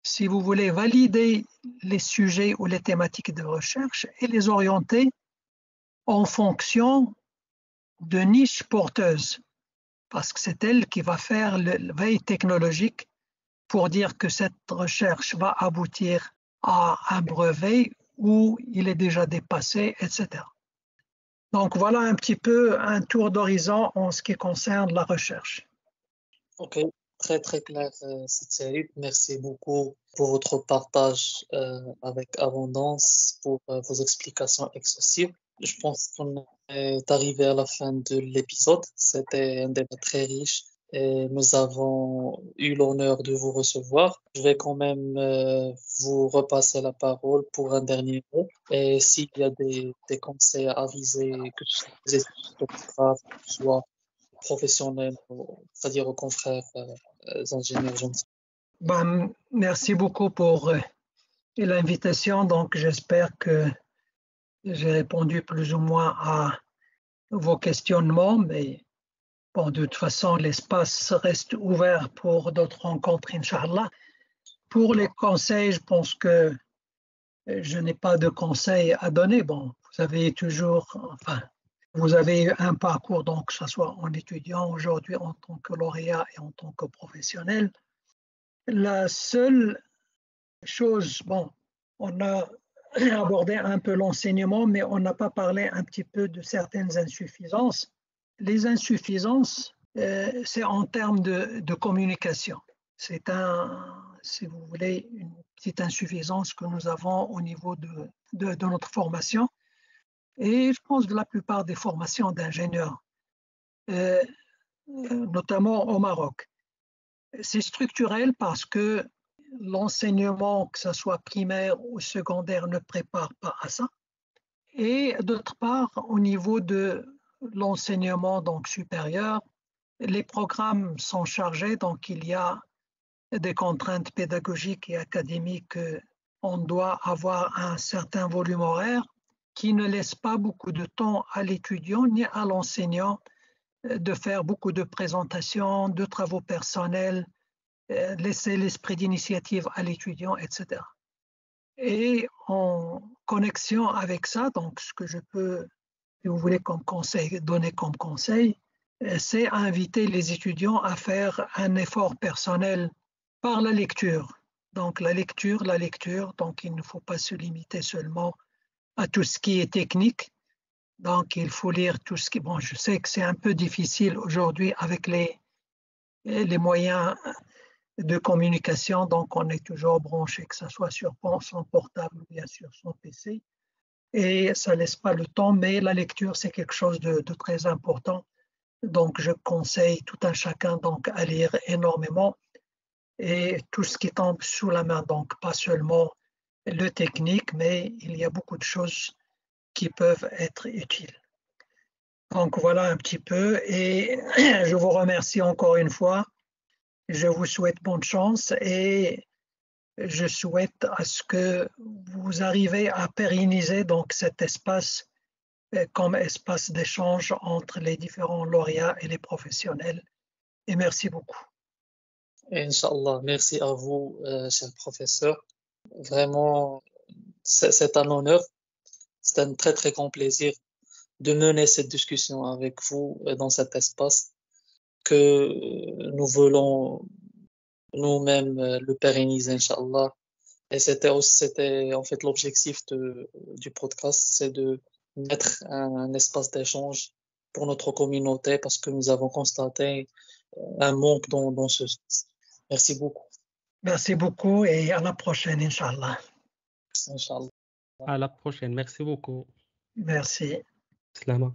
si vous voulez, valider les sujets ou les thématiques de recherche et les orienter en fonction de niches porteuses, parce que c'est elle qui va faire le veille technologique pour dire que cette recherche va aboutir à un brevet ou il est déjà dépassé, etc. Donc voilà un petit peu un tour d'horizon en ce qui concerne la recherche. Ok, très très clair, Saïd. Merci beaucoup pour votre partage avec abondance, pour vos explications exhaustives. Je pense qu'on est arrivé à la fin de l'épisode. C'était un débat très riche et nous avons eu l'honneur de vous recevoir. Je vais quand même vous repasser la parole pour un dernier mot. Et s'il y a des conseils à aviser, que ce soit des études, soit professionnels, c'est-à-dire aux confrères ingénieurs génétiques. Merci beaucoup pour l'invitation. Donc, j'espère que j'ai répondu plus ou moins à vos questionnements, mais bon, de toute façon, l'espace reste ouvert pour d'autres rencontres, Inch'Allah. Pour les conseils, je pense que je n'ai pas de conseils à donner. Bon, vous avez eu un parcours, donc que ce soit en étudiant aujourd'hui en tant que lauréat et en tant que professionnel. La seule chose, bon, on a abordé un peu l'enseignement, mais on n'a pas parlé un petit peu de certaines insuffisances. Les insuffisances, c'est en termes de communication. C'est si vous voulez, une petite insuffisance que nous avons au niveau de notre formation. Et je pense que la plupart des formations d'ingénieurs, notamment au Maroc, c'est structurel parce que l'enseignement, que ce soit primaire ou secondaire, ne prépare pas à ça. Et d'autre part, au niveau de l'enseignement donc supérieur, les programmes sont chargés, donc il y a des contraintes pédagogiques et académiques. On doit avoir un certain volume horaire qui ne laisse pas beaucoup de temps à l'étudiant ni à l'enseignant de faire beaucoup de présentations, de travaux personnels, laisser l'esprit d'initiative à l'étudiant, etc. Et en connexion avec ça, donc ce que je peux, si vous voulez, donner comme conseil, c'est inviter les étudiants à faire un effort personnel par la lecture. Donc la lecture, donc il ne faut pas se limiter seulement à tout ce qui est technique. Donc il faut lire tout ce qui... Bon, je sais que c'est un peu difficile aujourd'hui avec les moyens de communication, donc on est toujours branché, que ce soit sur son portable ou bien sur son PC. Et ça ne laisse pas le temps, mais la lecture, c'est quelque chose de très important. Donc je conseille tout un chacun donc, à lire énormément. et tout ce qui tombe sous la main. Donc, pas seulement le technique, mais il y a beaucoup de choses qui peuvent être utiles. Donc, voilà un petit peu. Et je vous remercie encore une fois. Je vous souhaite bonne chance et je souhaite à ce que vous arrivez à pérenniser donc cet espace comme espace d'échange entre les différents lauréats et les professionnels. Et merci beaucoup. Inch'Allah, merci à vous, cher professeur. Vraiment, c'est un honneur, c'est un très très grand plaisir de mener cette discussion avec vous dans cet espace que nous voulons nous-mêmes le pérenniser, Inch'Allah. Et c'était en fait l'objectif du podcast, c'est de mettre un espace d'échange pour notre communauté parce que nous avons constaté un manque dans ce sens. Merci beaucoup. Merci beaucoup et à la prochaine, Inch'Allah. Inch'Allah. À la prochaine. Merci beaucoup. Merci. Slama.